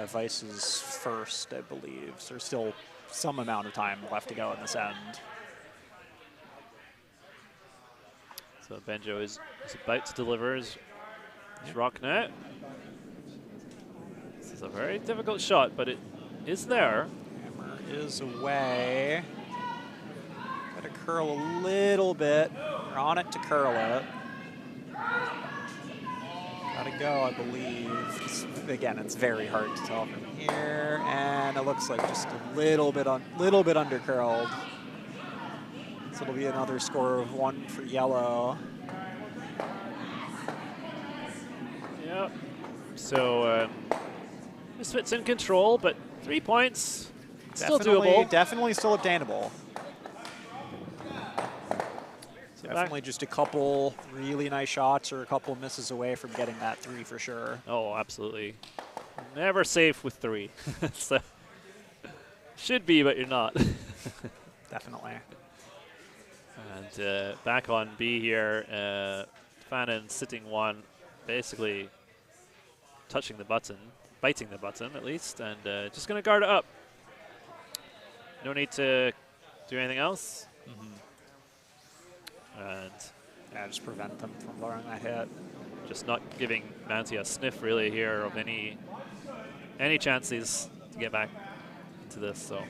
Vice's first, I believe. So there's still some amount of time left to go in this end. So Benjo is about to deliver his rock net. This is a very difficult shot, but it is there. Hammer is away. Got to curl a little bit. We're on it to curl it. Gotta go, I believe. Again, it's very hard to tell from here, and it looks like just a little bit undercurled. So it'll be another score of 1 for yellow. Yep. So Misfits in control, but 3 points, still doable. Definitely still obtainable. So definitely just a couple really nice shots or a couple misses away from getting that 3 for sure. Oh, absolutely. Never safe with 3. So, should be, but you're not. Definitely. And back on B here, Fannon sitting 1, basically touching the button, biting the button at least, and just going to guard it up. No need to do anything else. And yeah, just prevent them from throwing that hit. Just not giving Mantia a sniff really here of any chances to get back into this. So.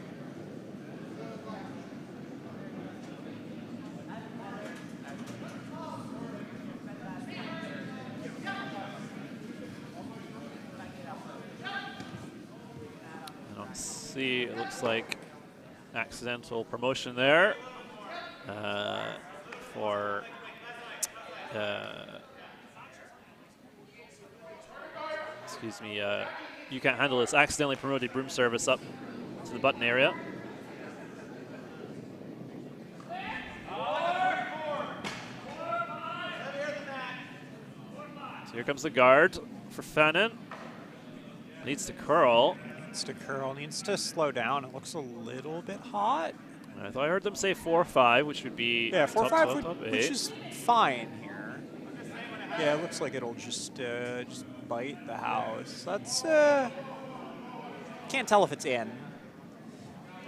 See, it looks like accidental promotion there for excuse me, you can't handle this. Accidentally promoted Broom service up to the button area. So here comes the guard for Fannon. Needs to curl. Needs to slow down. It looks a little bit hot. I thought I heard them say 4-5, which would be 4-5, which is fine here. Yeah, it looks like it'll just bite the house. That's can't tell if it's in.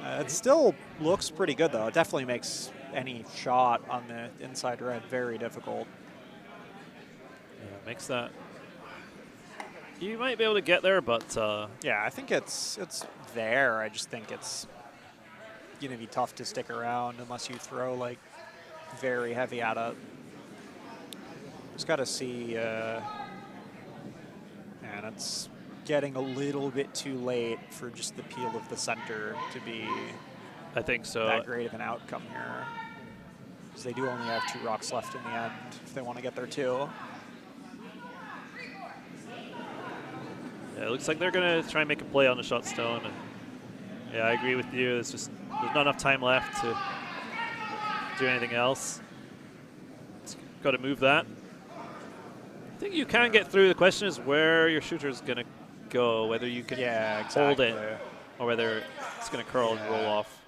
It still looks pretty good though. It definitely makes any shot on the inside red very difficult. Yeah, makes that. You might be able to get there, but yeah, I think it's there. I just think it's gonna be tough to stick around unless you throw like very heavy at it. Just gotta see, and it's getting a little bit too late for just the peel of the center to be. I think so. That great of an outcome here, because they do only have 2 rocks left in the end if they want to get there too. Yeah, it looks like they're going to try and make a play on the shot stone. And yeah, I agree with you. There's not enough time left to do anything else. Got to move that. I think you can get through. The question is where your shooter is going to go, whether you can hold it or whether it's going to curl and roll off.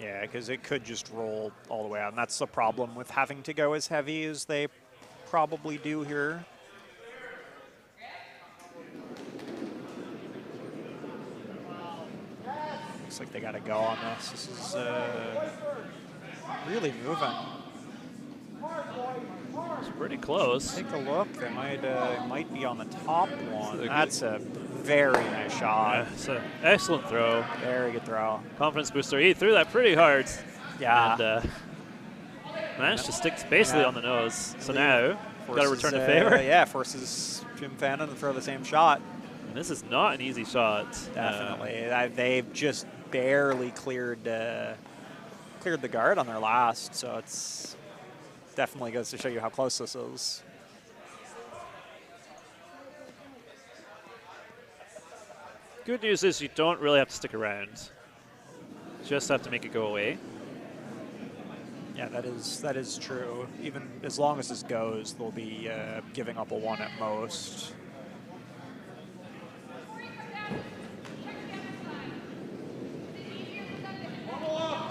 Yeah, because it could just roll all the way out. And that's the problem with having to go as heavy as they probably do here. Looks like they got to go on this. This is really moving. It's pretty close. Take a look. They might be on the top one. That's a very nice shot. Yeah, it's an excellent throw. Very good throw. Confidence booster. He threw that pretty hard. Yeah. And managed to stick basically on the nose. So now, got to return the favor. Yeah, forces Jim Fannon to throw the same shot. And this is not an easy shot. Definitely. They've just barely cleared the guard on their last, so it's definitely goes to show you how close this is. Good news is you don't really have to stick around. Just have to make it go away. Yeah, that is true. Even as long as this goes, they'll be giving up a 1 at most.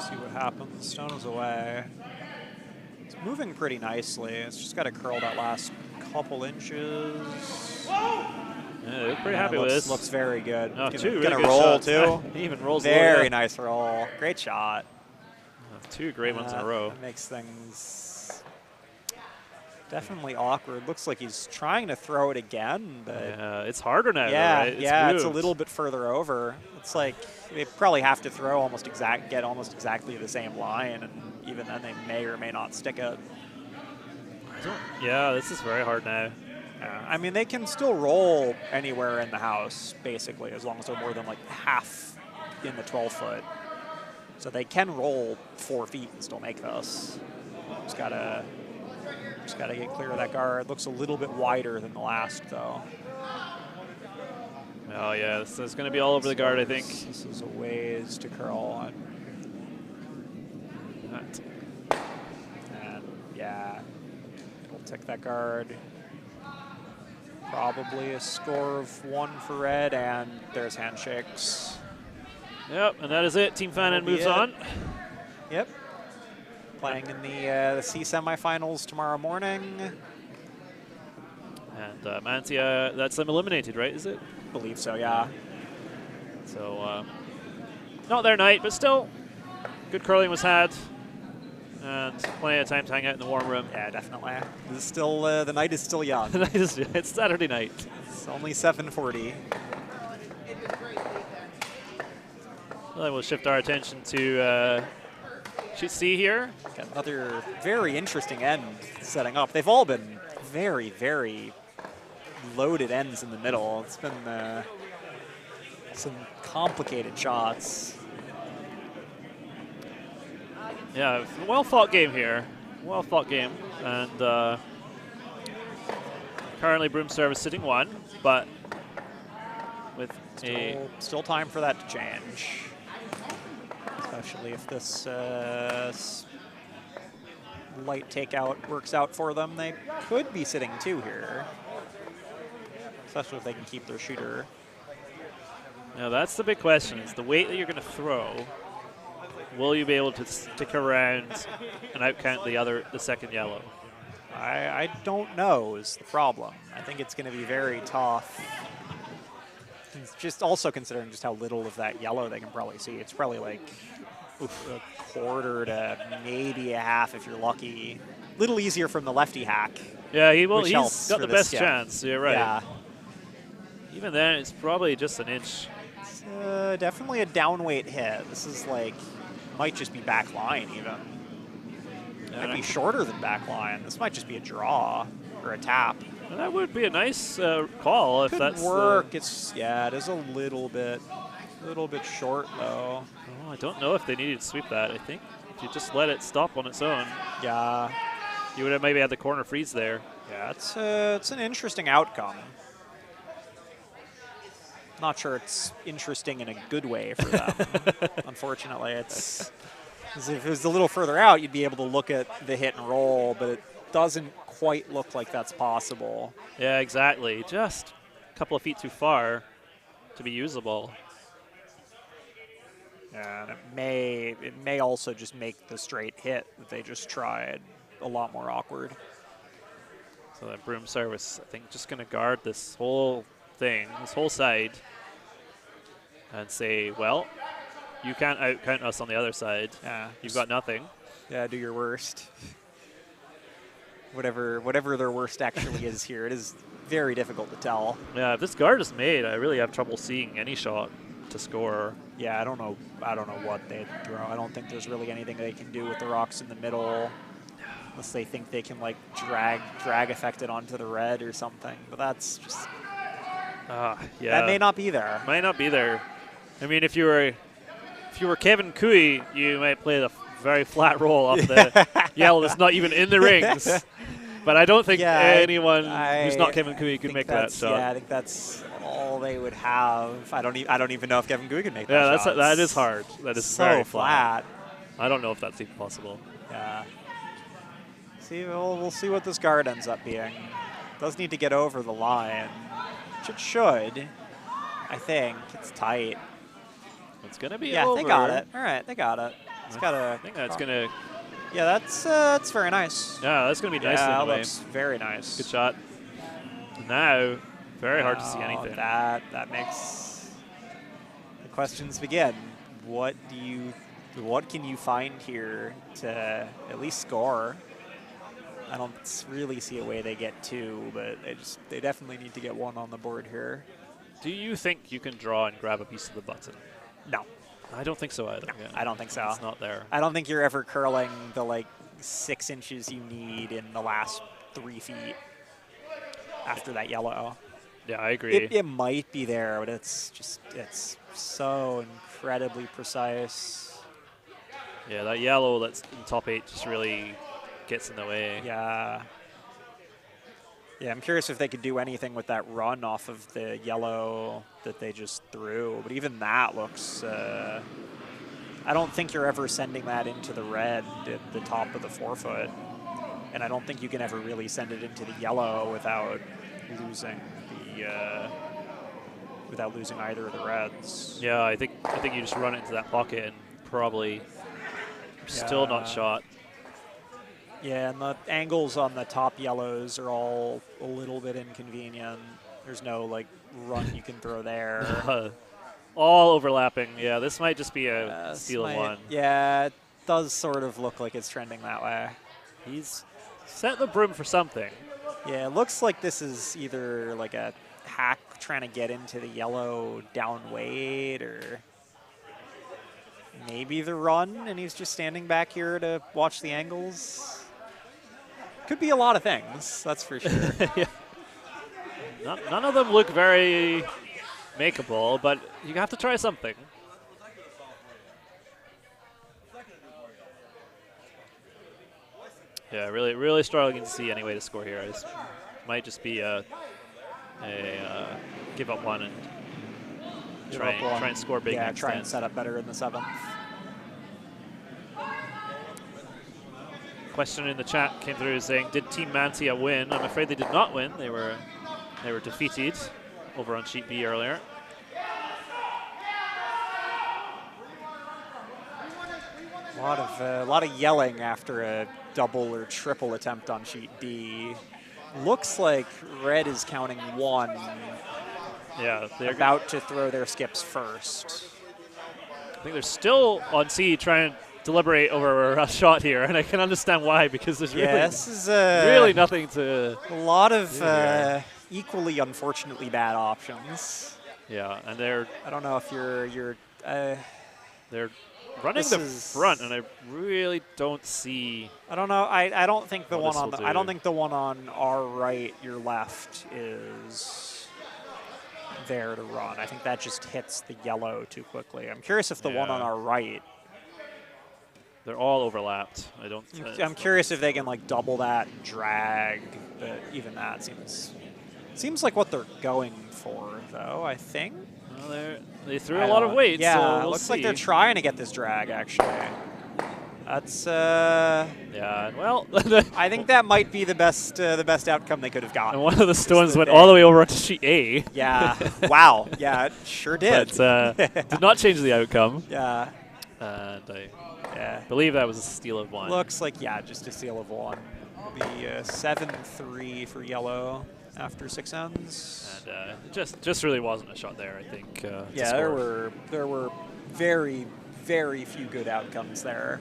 See what happens. Stone is away. It's moving pretty nicely. It's just got to curl that last couple inches. Yeah, they're pretty happy with this. Looks very good. Oh, Gonna really roll shots. too. He even rolls. Very nice roll. Great shot. 2 great ones in a row. That makes things definitely awkward. Looks like he's trying to throw it again, but it's harder now. Yeah, though, right? It's a little bit further over. It's like they probably have to throw get almost exactly the same line, and even then they may or may not stick it. Yeah, this is very hard now. Yeah, I mean, they can still roll anywhere in the house, basically, as long as they're more than like half in the 12-foot. So they can roll 4 feet and still make this. Just gotta get clear of that guard. Looks a little bit wider than the last, though. Oh yeah, this is going to be all over the guard, I think. This is a ways to curl on. And yeah, it'll tick that guard. Probably a score of 1 for red, and there's handshakes. Yep, and that is it. Team Fannon moves on. Yep. Playing in the C semifinals tomorrow morning. And Mantia, that's them eliminated, right? Is it? I believe so, yeah. So, not their night, but still, good curling was had. And plenty of time to hang out in the warm room. Yeah, definitely. This is still, the night is still young. It's Saturday night. It's only 7:40. Well, then we'll shift our attention to sheet C here. Got another very interesting end setting up. They've all been very, very loaded ends in the middle. It's been some complicated shots. Yeah, well-fought game here. Well-fought game. And currently Broom service sitting 1, but with still time for that to change. Especially if this light takeout works out for them. They could be sitting 2 here. Especially if they can keep their shooter. Now that's the big question, is the weight that you're going to throw, will you be able to stick around and outcount the second yellow? I don't know is the problem. I think it's going to be very tough. It's just also considering just how little of that yellow they can probably see. It's probably like a quarter to maybe a half if you're lucky. A little easier from the lefty hack. Yeah, he's got the best chance. You're right. Yeah. Even then, it's probably just an inch. It's definitely a downweight hit. This is like, might just be back line even. Might be shorter than back line. This might just be a draw or a tap. Well, that would be a nice call if that's work. It is a little bit short though. Oh, I don't know if they needed to sweep that. I think if you just let it stop on its own, yeah, you would have maybe had the corner freeze there. Yeah, it's an interesting outcome. Not sure it's interesting in a good way for them. Unfortunately, it's if it was a little further out, you'd be able to look at the hit and roll, but it doesn't quite look like that's possible. Yeah, exactly. Just a couple of feet too far to be usable. Yeah, and it may also just make the straight hit that they just tried a lot more awkward. So that Broom service, I think, just going to guard this whole thing, this whole side, and say, well, you can't outcount us on the other side. Yeah, you've got nothing. Yeah, do your worst. Whatever their worst actually is here, it is very difficult to tell. Yeah, if this guard is made, I really have trouble seeing any shot to score. Yeah, I don't know what they throw. I don't think there's really anything they can do with the rocks in the middle, unless they think they can like drag effect it onto the red or something. But that's just yeah, that may not be there. Might not be there. I mean, if you were Kevin Cooey, you might play the very flat roll off the yellow that's not even in the rings. But I don't think anyone who's not Kevin Cooey could make that shot. Yeah, I think that's all they would have. I don't even know if Kevin Cooey could make that shot. Yeah, that is hard. That is so very flat. I don't know if that's even possible. Yeah. See, we'll see what this guard ends up being. Does need to get over the line, which it should. I think it's tight. It's gonna be over. over. They got it. All right, they got it. It's got a. I think that's gonna. Yeah, that's very nice. Yeah, that's gonna be nice. Yeah, that looks very nice. Good shot. Now, very hard to see anything. That makes the questions begin. What can you find here to at least score? I don't really see a way they get 2, but they definitely need to get 1 on the board here. Do you think you can draw and grab a piece of the button? No. I don't think so either. No, yeah. I don't think so. It's not there. I don't think you're ever curling the 6 inches you need in the last 3 feet. after that yellow. Yeah, I agree. It might be there, but it's so incredibly precise. Yeah, that yellow that's in top 8 just really gets in the way. Yeah. Yeah, I'm curious if they could do anything with that run off of the yellow that they just threw. But even that looks... I don't think you're ever sending that into the red at the top of the forefoot. And I don't think you can ever really send it into the yellow without losing either of the reds. Yeah, I think you just run it into that pocket and probably still not shot. Yeah, and the angles on the top yellows are all a little bit inconvenient. There's no like run you can throw there. All overlapping. Yeah, this might just be a steal of one. Yeah, it does sort of look like it's trending that way. He's set the broom for something. Yeah, it looks like this is either like a hack trying to get into the yellow down weight, or maybe the run, and he's just standing back here to watch the angles. Could be a lot of things, that's for sure. Yeah. None of them look very makeable, but you have to try something. Yeah, really struggling to see any way to score here. This might just be a give up one and try and score big. Yeah, try and set up better in the 7th. Question in the chat came through saying, did Team Mantia win? I'm afraid they did not win. They were defeated over on sheet B earlier. A lot of yelling after a double or triple attempt on sheet D. Looks like red is counting 1. Yeah, they're about to throw their skips first. I think they're still on C trying to deliberate over a shot here, and I can understand why, because there's this is really nothing to... A lot of equally unfortunately bad options. Yeah, and they're... I don't know if you're they're running the front, and I really don't see... I don't know. I don't think the one on I don't think the one on our right, your left, is there to run. I think that just hits the yellow too quickly. I'm curious if the one on our right... They're all overlapped. I don't... I'm curious if they can like double that and drag, but even that seems like what they're going for, though, I think. Well, they threw a lot of weight, yeah, so it looks like they're trying to get this drag, actually. That's yeah, well, I think that might be the best outcome they could have gotten. And one of the stones went all the way over to sheet A. Yeah. Wow. Yeah, it sure did. But did not change the outcome. Yeah. And I believe that was a steal of 1. Looks like just a steal of 1. It'll be 7-3 for yellow after 6 ends. And it just really wasn't a shot there, I think. Yeah, there were very, very few good outcomes there.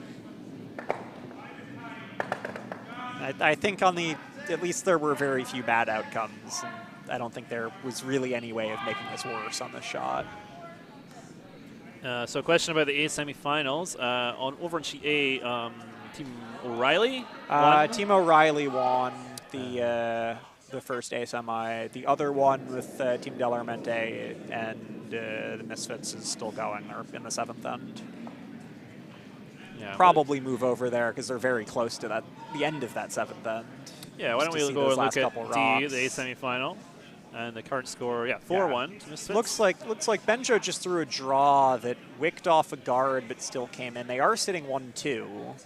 I think at least there were very few bad outcomes. And I don't think there was really any way of making this worse on this shot. So a question about the A semifinals. Over on sheet A, Team O'Reilly won? Team O'Reilly won the first A semi. The other one with Team Delarmente and the Misfits is still going. They're in the 7th end. Yeah, probably move over there because they're very close to the end of that 7th end. Yeah, why don't we go and look at D, the A semifinal, and the current score? Yeah, 4-1 to Misfits. Looks like Benjo just threw a draw that wicked off a guard but still came in. They are sitting 1-2,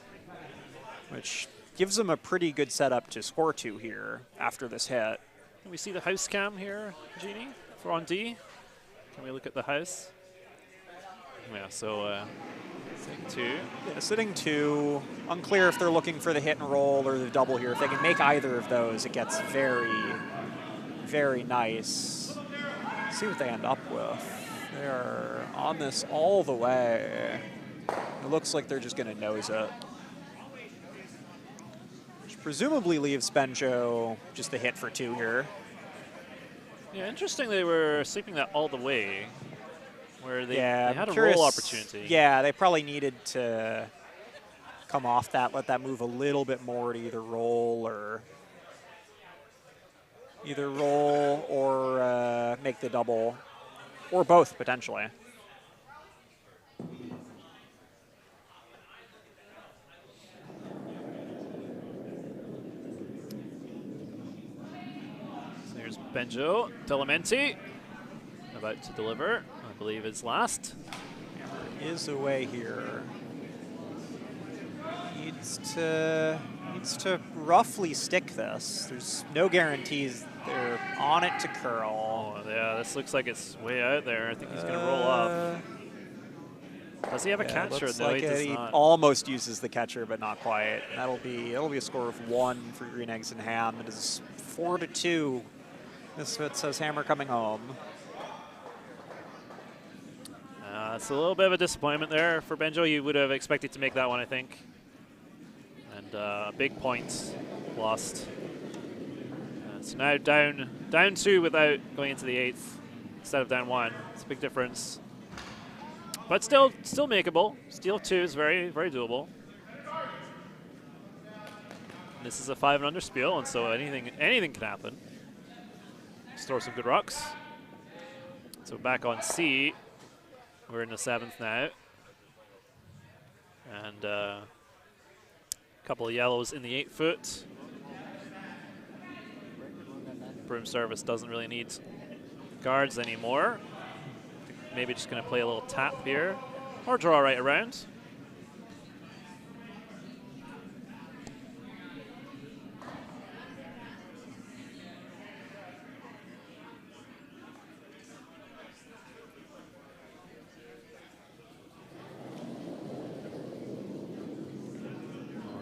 which gives them a pretty good setup to score 2 here after this hit. Can we see the house cam here, Jeannie, for on D? Can we look at the house? Yeah, so sitting 2. Yeah, sitting 2. Unclear if they're looking for the hit and roll or the double here. If they can make either of those, it gets very, very nice. Let's see what they end up with. They're on this all the way. It looks like they're just going to nose it. Which presumably leaves Benjo just the hit for 2 here. Yeah, interesting they were sweeping that all the way. Where they had a curious, roll opportunity. Yeah, they probably needed to come off that, let that move a little bit more to either roll or... Either roll or make the double, or both potentially. So here's Benjo Telementi, about to deliver. I believe it's last. Hammer is away here. Needs to roughly stick this. There's no guarantees they're on it to curl. Oh, yeah, this looks like it's way out there. I think he's going to roll off. Does he have a catcher? Looks No, like he does he not. almost uses the catcher, but not quite. That'll be a score of 1 for Green Eggs and Ham. It is 4-2. Misfit says Hammer coming home. It's a little bit of a disappointment there for Benjo. You would have expected to make that one, I think. And big points lost. So now down 2 without going into the 8th instead of down 1. It's a big difference. But still makeable. Steal 2 is very, very doable. And this is a 5 and under Spiel, and so anything can happen. Just throw some good rocks. So back on C. We're in the 7th now. And a couple of yellows in the 8-foot. Broom service doesn't really need guards anymore. Maybe just going to play a little tap here or draw right around.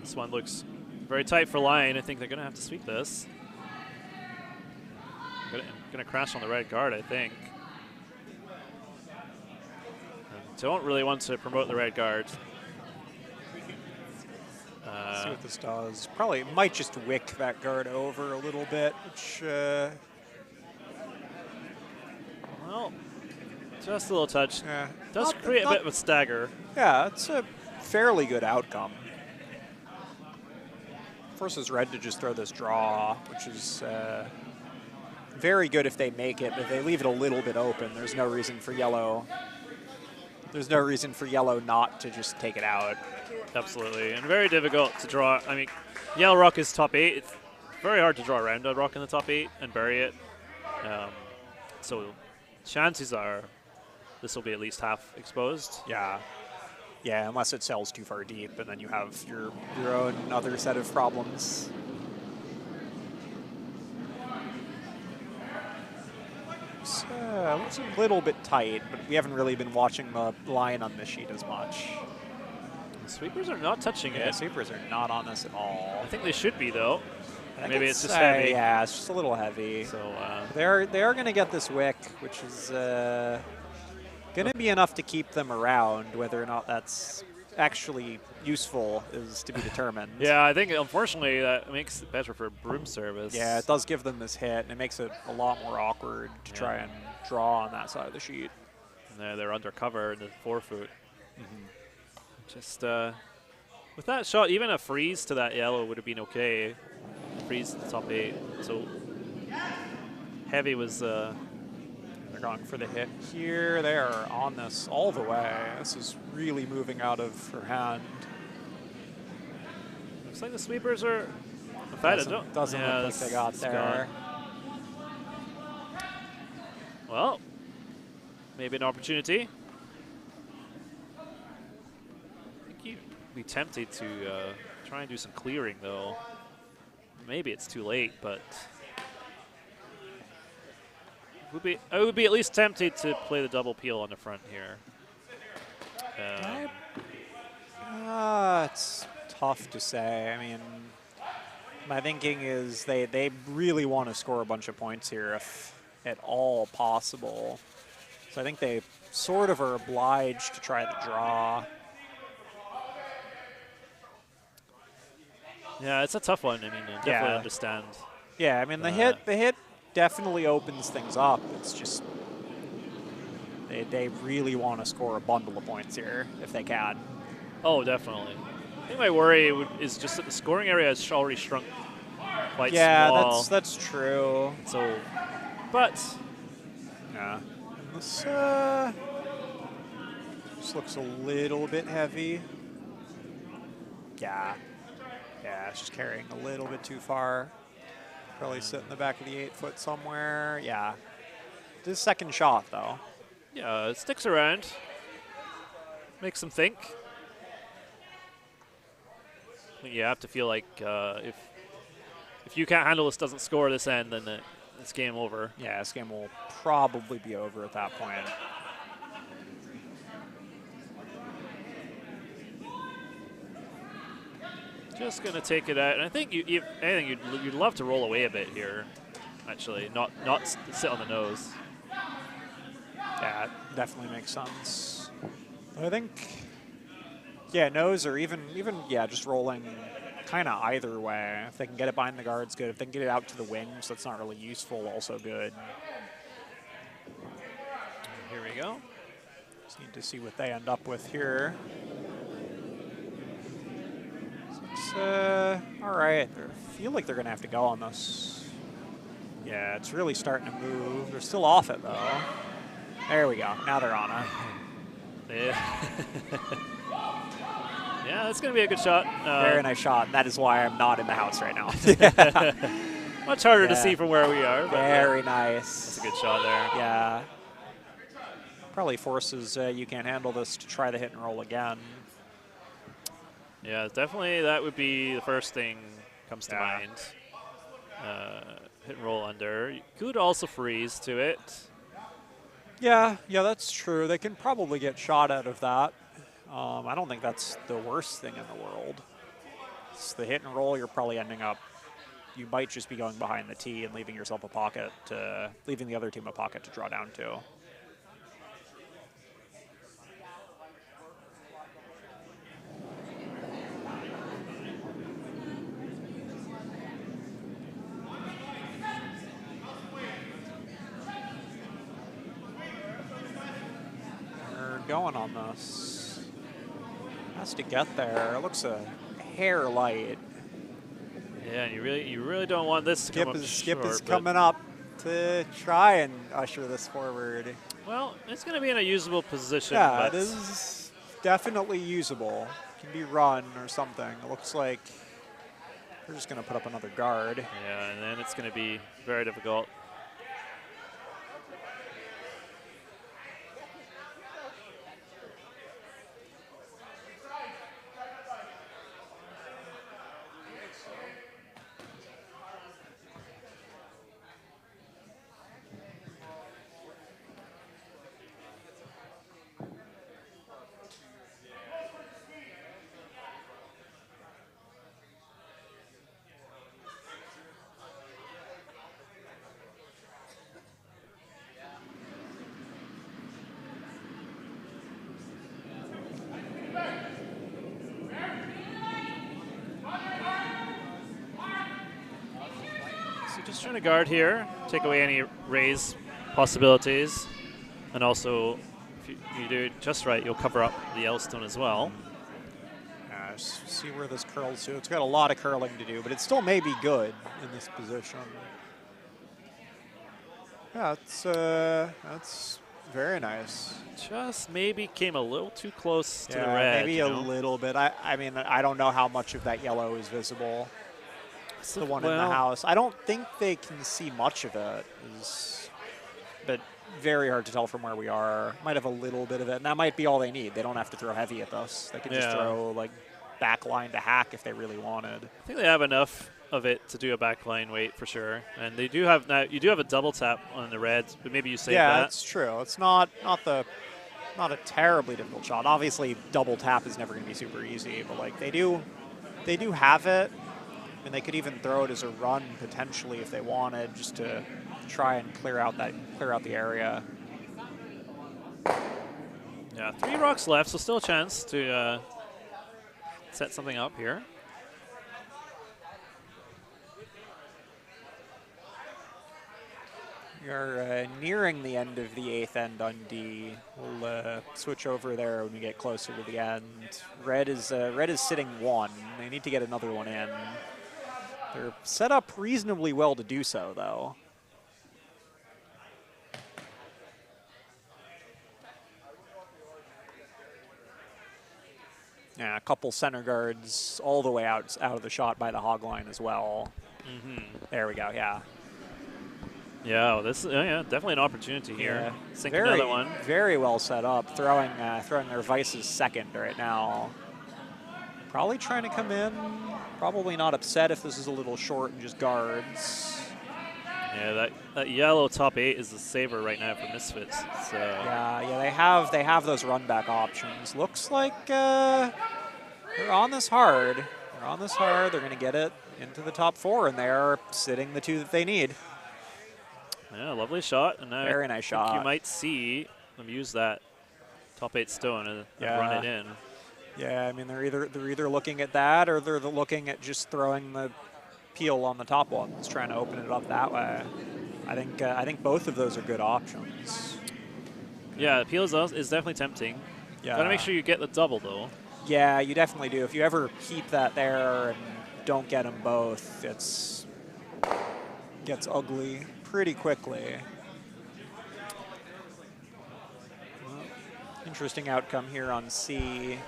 This one looks very tight for line. I think they're going to have to sweep this. Going to crash on the red guard, I think. And don't really want to promote the red guard. See what this does. Probably might just wick that guard over a little bit, which... well, just a little touch. Yeah. Does create a bit of a stagger. Yeah, it's a fairly good outcome. Forces red to just throw this draw, which is very good if they make it, but if they leave it a little bit open, there's no reason for yellow. There's no reason for yellow not to just take it out. Absolutely, and very difficult to draw. I mean, yellow rock is top 8. It's very hard to draw around a rock in the top 8 and bury it. So chances are this will be at least half exposed. Yeah. Yeah, unless it sells too far deep, and then you have your own other set of problems. Looks a little bit tight, but we haven't really been watching the line on this sheet as much. The sweepers are not touching Yeah, it. sweepers are not on this at all. I think they should be, though. Maybe it's just heavy. heavy. Yeah, it's just a little heavy. So they are going to get this wick, which is going to be enough to keep them around. Whether or not that's actually useful is to be determined. yeah, I think unfortunately that makes it better for Broom service. Yeah, it does give them this hit, and it makes it a lot more awkward to try and draw on that side of the sheet. And they're under cover in the 4-foot. Just with that shot, even a freeze to that yellow would have been okay. Freeze to the top 8. So heavy was. They're going for the hit here. They are on this all the way. This is really moving out of her hand. Looks like the sweepers are. Doesn't look like they got there. Well, maybe an opportunity. I think you'd be tempted to try and do some clearing, though. Maybe it's too late, but I would be at least tempted to play the double peel on the front here. It's tough to say. I mean, my thinking is they really want to score a bunch of points here if at all possible. So I think they sort of are obliged to try the draw. Yeah, it's a tough one. I mean, I definitely understand. Yeah, I mean the hit definitely opens things up. It's just they really want to score a bundle of points here if they can. Oh, definitely. I think my worry is just that the scoring area has already shrunk quite yeah, small. that's true. So, but Yeah. And this looks a little bit heavy. Yeah. Yeah, it's just carrying a little bit too far. Probably sit in the back of the 8-foot somewhere. Yeah. This second shot, though. yeah, it sticks around. Makes them think. I think you have to feel like if you can't handle this, doesn't score this end, then it's game over. Yeah, this game will probably be over at that point. Just gonna take it out, and I think anything you'd love to roll away a bit here, actually, not sit on the nose. Yeah, it definitely makes sense. I think, yeah, nose or even yeah, just rolling kind of either way. If they can get it behind the guards, good. If they can get it out to the wings, that's not really useful, also good. Here we go. Just need to see what they end up with here. All right. I feel like they're going to have to go on this. Yeah, it's really starting to move. They're still off it, though. There we go. Now they're on it. Yeah. Yeah, that's going to be a good shot. Very nice shot. That is why I'm not in the house right now. Much harder to Yeah. see from where we are. But Very nice. that's a good shot there. Yeah. Probably forces You Can't Handle This to try the hit and roll again. Yeah, definitely that would be the first thing comes to Yeah. mind. Hit and roll under. You could also freeze to it. Yeah, that's true. They can probably get shot out of that. I don't think that's the worst thing in the world. It's the hit and roll, you're probably ending up, you might just be going behind the tee and leaving yourself a pocket, leaving the other team a pocket to draw down to. They're going on this. Has to get there. It looks a hair light. Yeah, and you really don't want this to come up Skip short, is but- coming up to try and usher this forward. Well, it's going to be in a usable position. Yeah, but it is definitely usable. Can be run or something. It looks like we're just going to put up another guard. Yeah, and then it's going to be very difficult. Just trying to guard here, take away any raise possibilities, and also, if you do it just right, you'll cover up the Yellowstone as well. See where this curls to. It's got a lot of curling to do, but it still may be good in this position. Yeah, that's very nice. Just maybe came a little too close to the Yeah, red. maybe you a know? little bit. I mean, I don't know how much of that yellow is visible. It's the one in the well- house. I don't think they can see much of it, but very hard to tell from where we are. Might have a little bit of it, and that might be all they need. They don't have to throw heavy at this. They could just Yeah. throw like back line to hack if they really wanted. I think they have enough of it to do a backline weight for sure. And they do have now. You do have a double tap on the reds, but maybe you save Yeah, that. that's true. It's not a terribly difficult shot. Obviously, double tap is never going to be super easy, but like they do have it, and they could even throw it as a run potentially if they wanted, just to try and clear out the area. Yeah, 3 rocks left, so still a chance to set something up here. We are nearing the end of the 8th end on D. We'll switch over there when we get closer to the end. Red is sitting 1. They need to get another one in. They're set up reasonably well to do so, though. Yeah, a couple center guards all the way out of the shot by the hog line as well. There we go, yeah. Yeah, this yeah, definitely an opportunity here. Sink very, another one. Very well set up, throwing their Vices second right now. Probably trying to come in. Probably not upset if this is a little short and just guards. Yeah, that yellow top 8 is the saver right now for Misfits. So Yeah, they have those run back options. Looks like they're on this hard. They're going to get it into the top 4, and they are sitting the 2 that they need. Yeah, lovely shot. And now Very nice shot. You might see them use that top 8 stone and run it in. Yeah, I mean they're either looking at that or they're looking at just throwing the peel on the top ones, trying to open it up that way. I think both of those are good options. Yeah, the peel is definitely tempting. Yeah. Gotta make sure you get the double though. Yeah, you definitely do. If you ever keep that there and don't get them both, gets ugly pretty quickly. Interesting outcome here on C.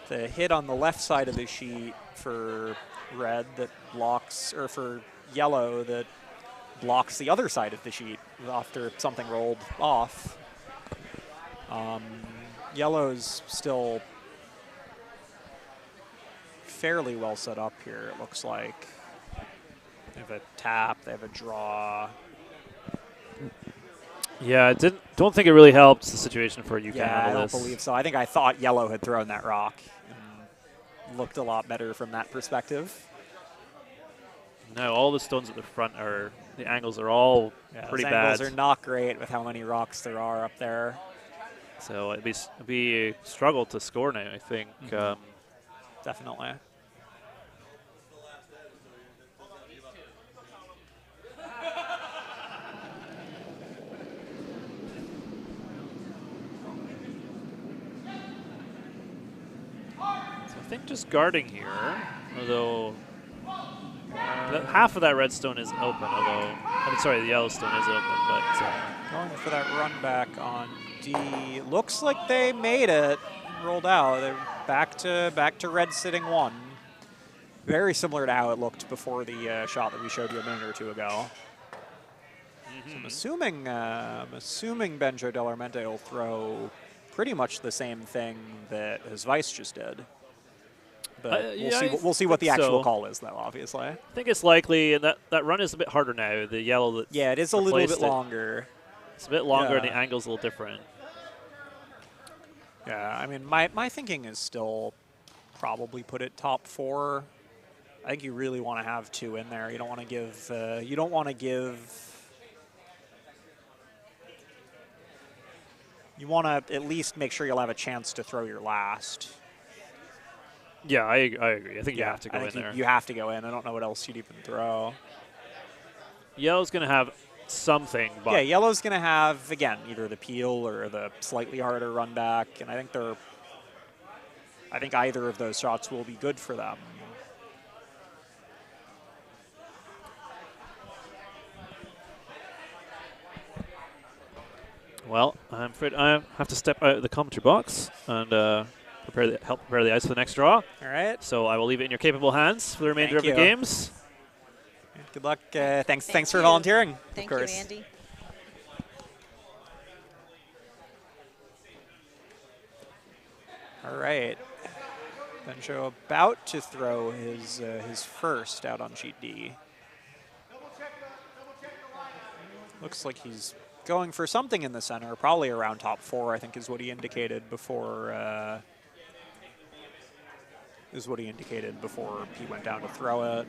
The hit on the left side of the sheet for red that blocks, or for yellow that blocks the other side of the sheet after something rolled off. Yellow's still fairly well set up here, it looks like. They have a tap, they have a draw. Yeah, I don't think it really helped the situation for you. Yeah, I don't believe so. I thought yellow had thrown that rock and looked a lot better from that perspective. No, all the stones at the front the angles are all pretty bad. Angles are not great with how many rocks there are up there. So it'd be a struggle to score now, I think. Definitely. I think just guarding here, although half of that red stone is open, the yellow stone is open, but going for that run back on D. Looks like they made it, rolled out. They're back to red sitting 1. Very similar to how it looked before the shot that we showed you a minute or 2 ago. So I'm assuming Benjo Delarmente will throw pretty much the same thing that his Vice just did. But we'll see what the actual call is, though, obviously. I think it's likely, and that run is a bit harder now. The yellow that it is a little bit longer. It's a bit longer, and the angle's a little different. Yeah, I mean, my thinking is still probably put it top 4. I think you really want to have 2 in there. You don't want to give. You want to at least make sure you'll have a chance to throw your last. Yeah, I agree. I think you have to go in there. You have to go in. I don't know what else you'd even throw. Yellow's going to have something. But yeah, yellow's going to have, again, either the peel or the slightly harder run back. And I think either of those shots will be good for them. Well, I'm afraid I have to step out of the commentary box and help prepare the ice for the next draw. All right. So I will leave it in your capable hands for the remainder of the games. Good luck. Thanks for volunteering. Thank of course. you, Andy. All right. Benjo about to throw his first out on sheet D. Looks like he's going for something in the center, probably around top 4, I think is what he indicated before he went down to throw it.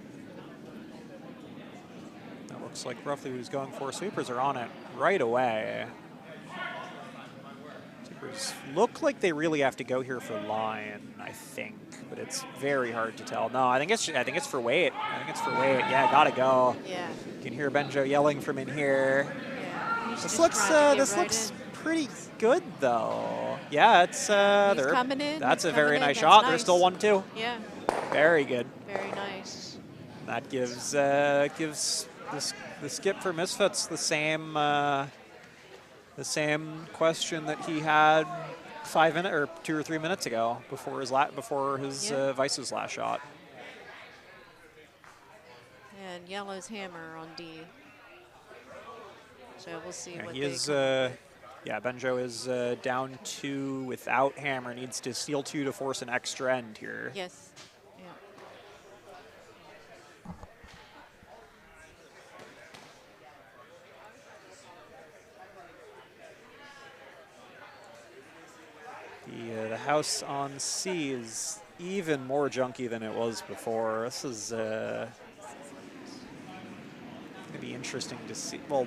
That looks like roughly what he's going for. Sweepers are on it right away. Sweepers look like they really have to go here for line, I think, but it's very hard to tell. No, I think it's for weight. Yeah, gotta go. Yeah. You can hear Benjo yelling from in here. Yeah. This looks pretty good though. Yeah, it's He's coming in. That's He's a very coming in. nice That's shot. nice. There's still 1-2. Yeah. Very good. Very nice. That gives the skip for Misfits the same question that he had 5 minutes or 2 or 3 minutes ago before his Vice's last shot. And yellow's hammer on D. So we'll see what He they is. come up with. Yeah, Benjo is down 2 without hammer. Needs to steal 2 to force an extra end here. Yes. Yeah. The house on C is even more junky than it was before. This is going to be interesting to see. Well,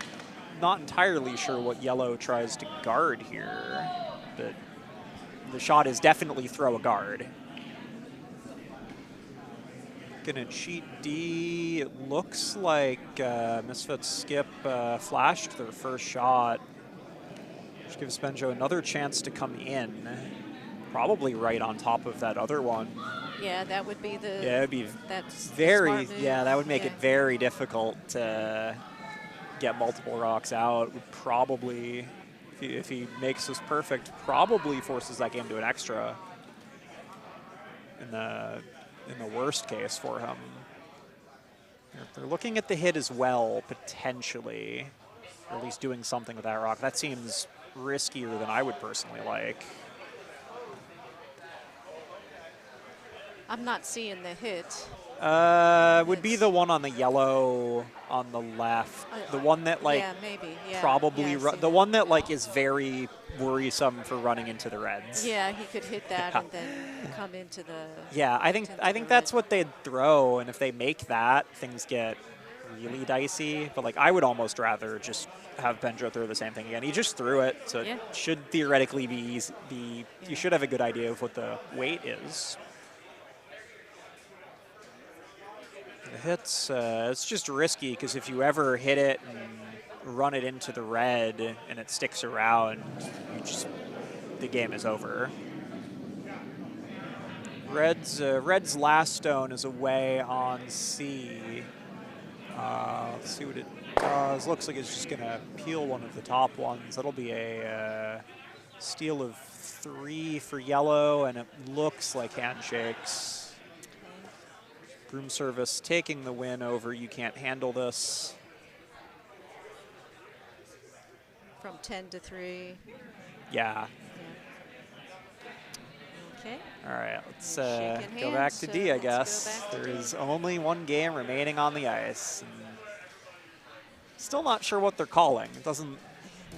not entirely sure what yellow tries to guard here, but the shot is definitely throw a guard. Gonna cheat D. It looks like Misfits skip flashed their first shot, which gives Benjo another chance to come in, probably right on top of that other one. Yeah, that would be the. Yeah, it'd be that's very. the smart move. Yeah, that would make it very difficult to get multiple rocks out. Would probably, if he makes this perfect, probably forces that game to an extra. In the worst case for him. They're looking at the hit as well, potentially, or at least doing something with that rock. That seems riskier than I would personally like. I'm not seeing the hit. Would be the one on the yellow on the left. The one that like yeah, maybe. Yeah, probably yeah, the one that like is very worrisome for running into the reds. Yeah, he could hit that and then come into the. Yeah, I think that's what they'd throw, and if they make that, things get really dicey. But like, I would almost rather just have Benjo throw the same thing again. He just threw it, so it should theoretically be easy. You should have a good idea of what the weight is. The hits, it's just risky because if you ever hit it and run it into the red and it sticks around, the game is over. Red's last stone is away on C. Let's see what it does. Looks like it's just going to peel one of the top ones. That'll be a steal of 3 for yellow, and it looks like handshakes. Broom service taking the win over You Can't Handle This. From 10 to 3. Yeah. Okay. All right, let's Shaking go back hands, to so D, I let's go guess. back to There D. is only one game remaining on the ice. And still not sure what they're calling. It doesn't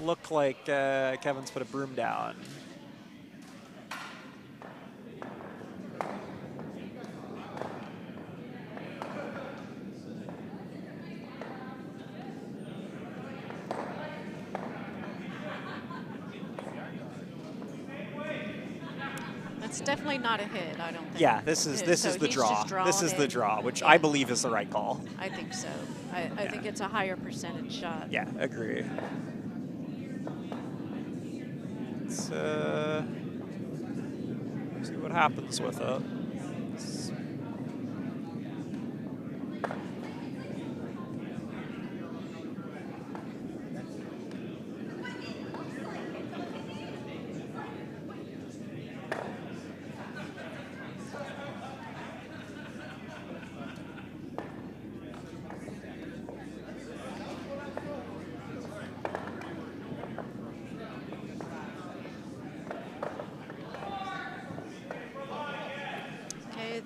look like Kevin's put a broom down. It's definitely not a hit, I don't think. Yeah, this is So the he's draw. just drawn This is the in. draw, which Yeah. I believe is the right call. I think so. I think it's a higher percentage shot. Yeah, agree. Let's see what happens with it.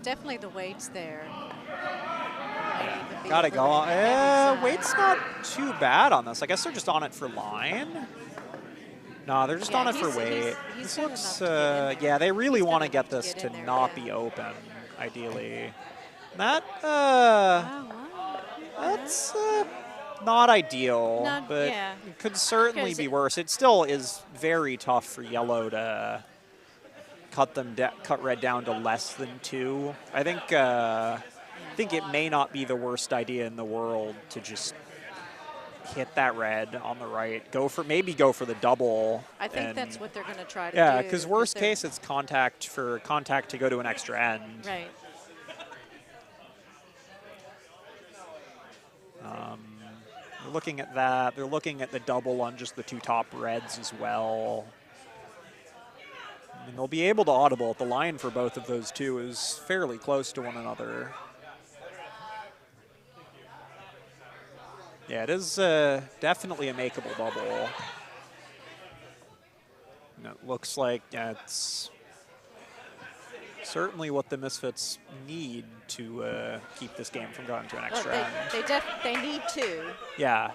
Definitely the weight's there. Might even be Gotta a go little on. bit heavy side. Weight's not too bad on this. I guess they're just on it for line. No, they're just Yeah, on it for he's- weight. he's This done looks, enough to get in there. yeah, they really He's want to done get enough to this get to in there, not yeah. be open, ideally. That, Oh, wow. that's not ideal, Not- but yeah. it could certainly Because be worse. It still is very tough for yellow to cut red down to less than 2. I think it may not be the worst idea in the world to just hit that red on the right. Maybe go for the double. I think and- that's what they're going to try to do. Yeah, because is worst they're- case, it's contact to go to an extra end. Right. looking at that. They're looking at the double on just the two top reds as well. And they'll be able to audible. The line for both of those two is fairly close to one another. Yeah, it is definitely a makeable double. And it looks like it's certainly what the Misfits need to keep this game from going to an extra end. They need to. Yeah.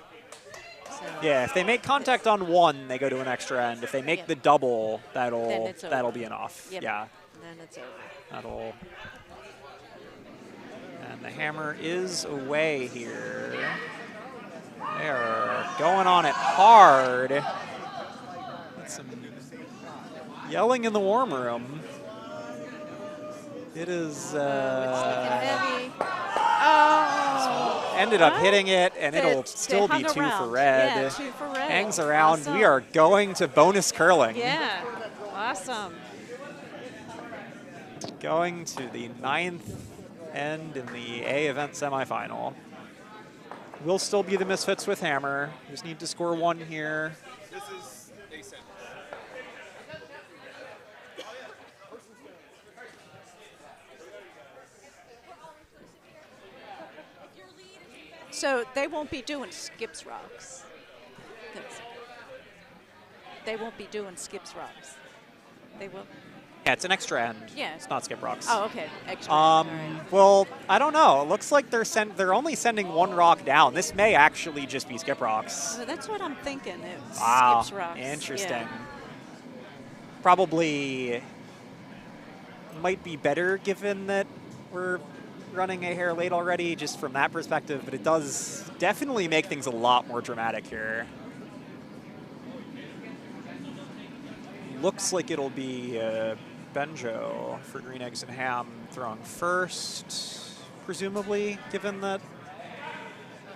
So. Yeah, if they make contact on one, they go to an extra end. If they make the double, that'll be enough. Yep. Yeah. Then it's over. That'll. And the hammer is away here. They're going on it hard. That's some yelling in the warm room. It is. It's looking heavy. Oh. Ended up hitting it, and it'll still be 2 for red. Yeah, 2 for red. Hangs around. Awesome. We are going to bonus curling. Yeah, awesome. Going to the 9th end in the A event semifinal. Will still be the Misfits with hammer. Just need to score 1 here. This is a set. So they won't be doing skips rocks. They won't be doing skips rocks. They will. Yeah, it's an extra end. Yeah. It's not skip rocks. Oh, okay. Extra. All right. Well, I don't know. It looks like they're only sending 1 rock down. This may actually just be skip rocks. Well, that's what I'm thinking. It's Wow. skips rocks. Interesting. Yeah. Probably might be better given that we're running a hair late already, just from that perspective, but it does definitely make things a lot more dramatic here. Looks like it'll be Benjo for green eggs and ham throwing first, presumably, given that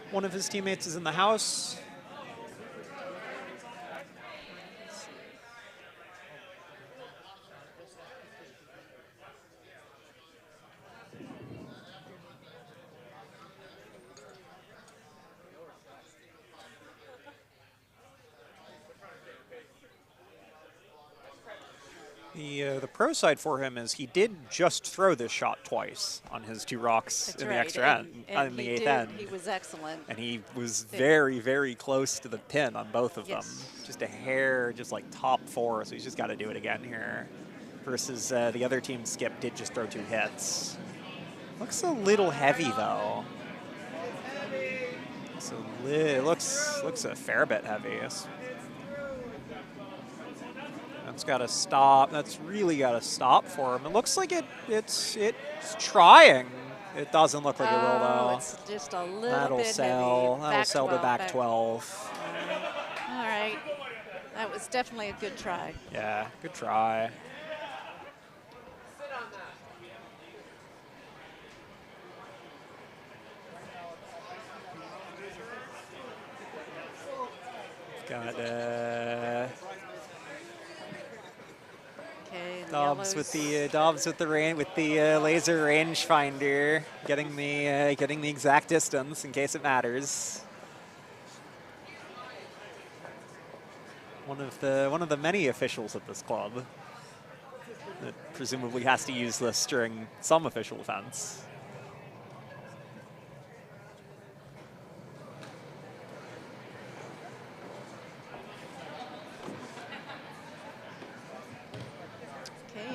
one of his teammates is in the house. The pro side for him is he did just throw this shot twice on his 2 rocks That's in right. the extra end, And in the he 8th did. end. He was excellent. And he was very, very close to the pin on both of them. Yes. Just a hair, just like top 4, so he's just got to do it again here. Versus the other team, Skip, did just throw 2 hits. Looks a little heavy, though. It looks a fair bit heavy. That's got to stop. That's really got to stop for him. It looks like it's trying. It doesn't look like it will, though. It's just a little That'll bit sell. heavy. That'll sell to back back 12. All right. That was definitely a good try. Yeah, good try. Got Okay. Dobbs with the laser rangefinder, getting the exact distance in case it matters. One of the many officials at this club that presumably has to use this during some official events.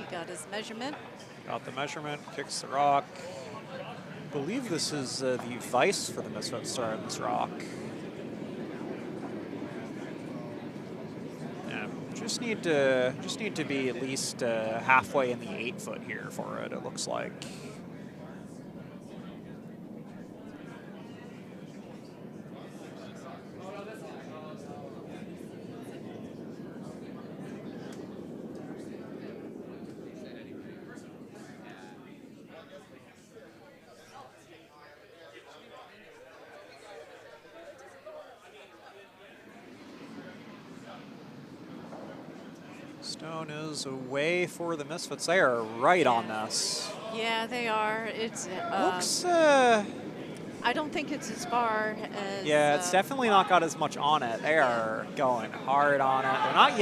Got his measurement. Got the measurement, kicks the rock. I believe this is the vice for the Misfits starting this rock. Yeah, just need to be at least halfway in the 8-foot here for it, it looks like. Stone is away for the Misfits. They are right on this. Yeah, they are. It's Looks. I I don't think it's as far as. Yeah, it's definitely not got as much on it. They are going hard on it. They're not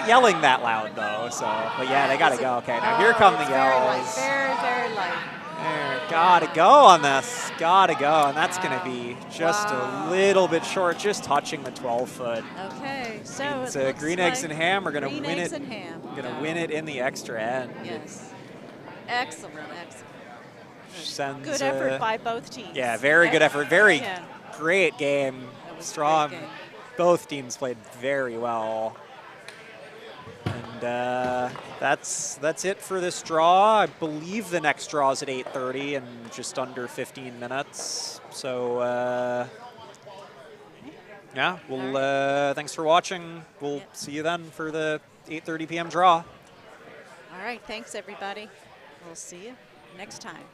yelling that loud though. So, but yeah, they gotta go. Okay, now here come the it's yells. Very light, very light. There, gotta go on this. Gotta go, and that's gonna be just a little bit short, just touching the 12-foot. Okay, so Means, it looks green like eggs and ham are gonna green win eggs it. and ham. Gonna win it in the extra end. Yes. Excellent, excellent. Sends, Good effort by both teams. Yeah, very good effort. Very Yeah. great game. That was a Strong. great game. Both teams played very well. And that's it for this draw. I believe the next draw is at 8:30 in just under 15 minutes. So yeah, we'll thanks for watching. We'll see you then for the 8:30 p.m. draw. All right, thanks everybody. We'll see you next time.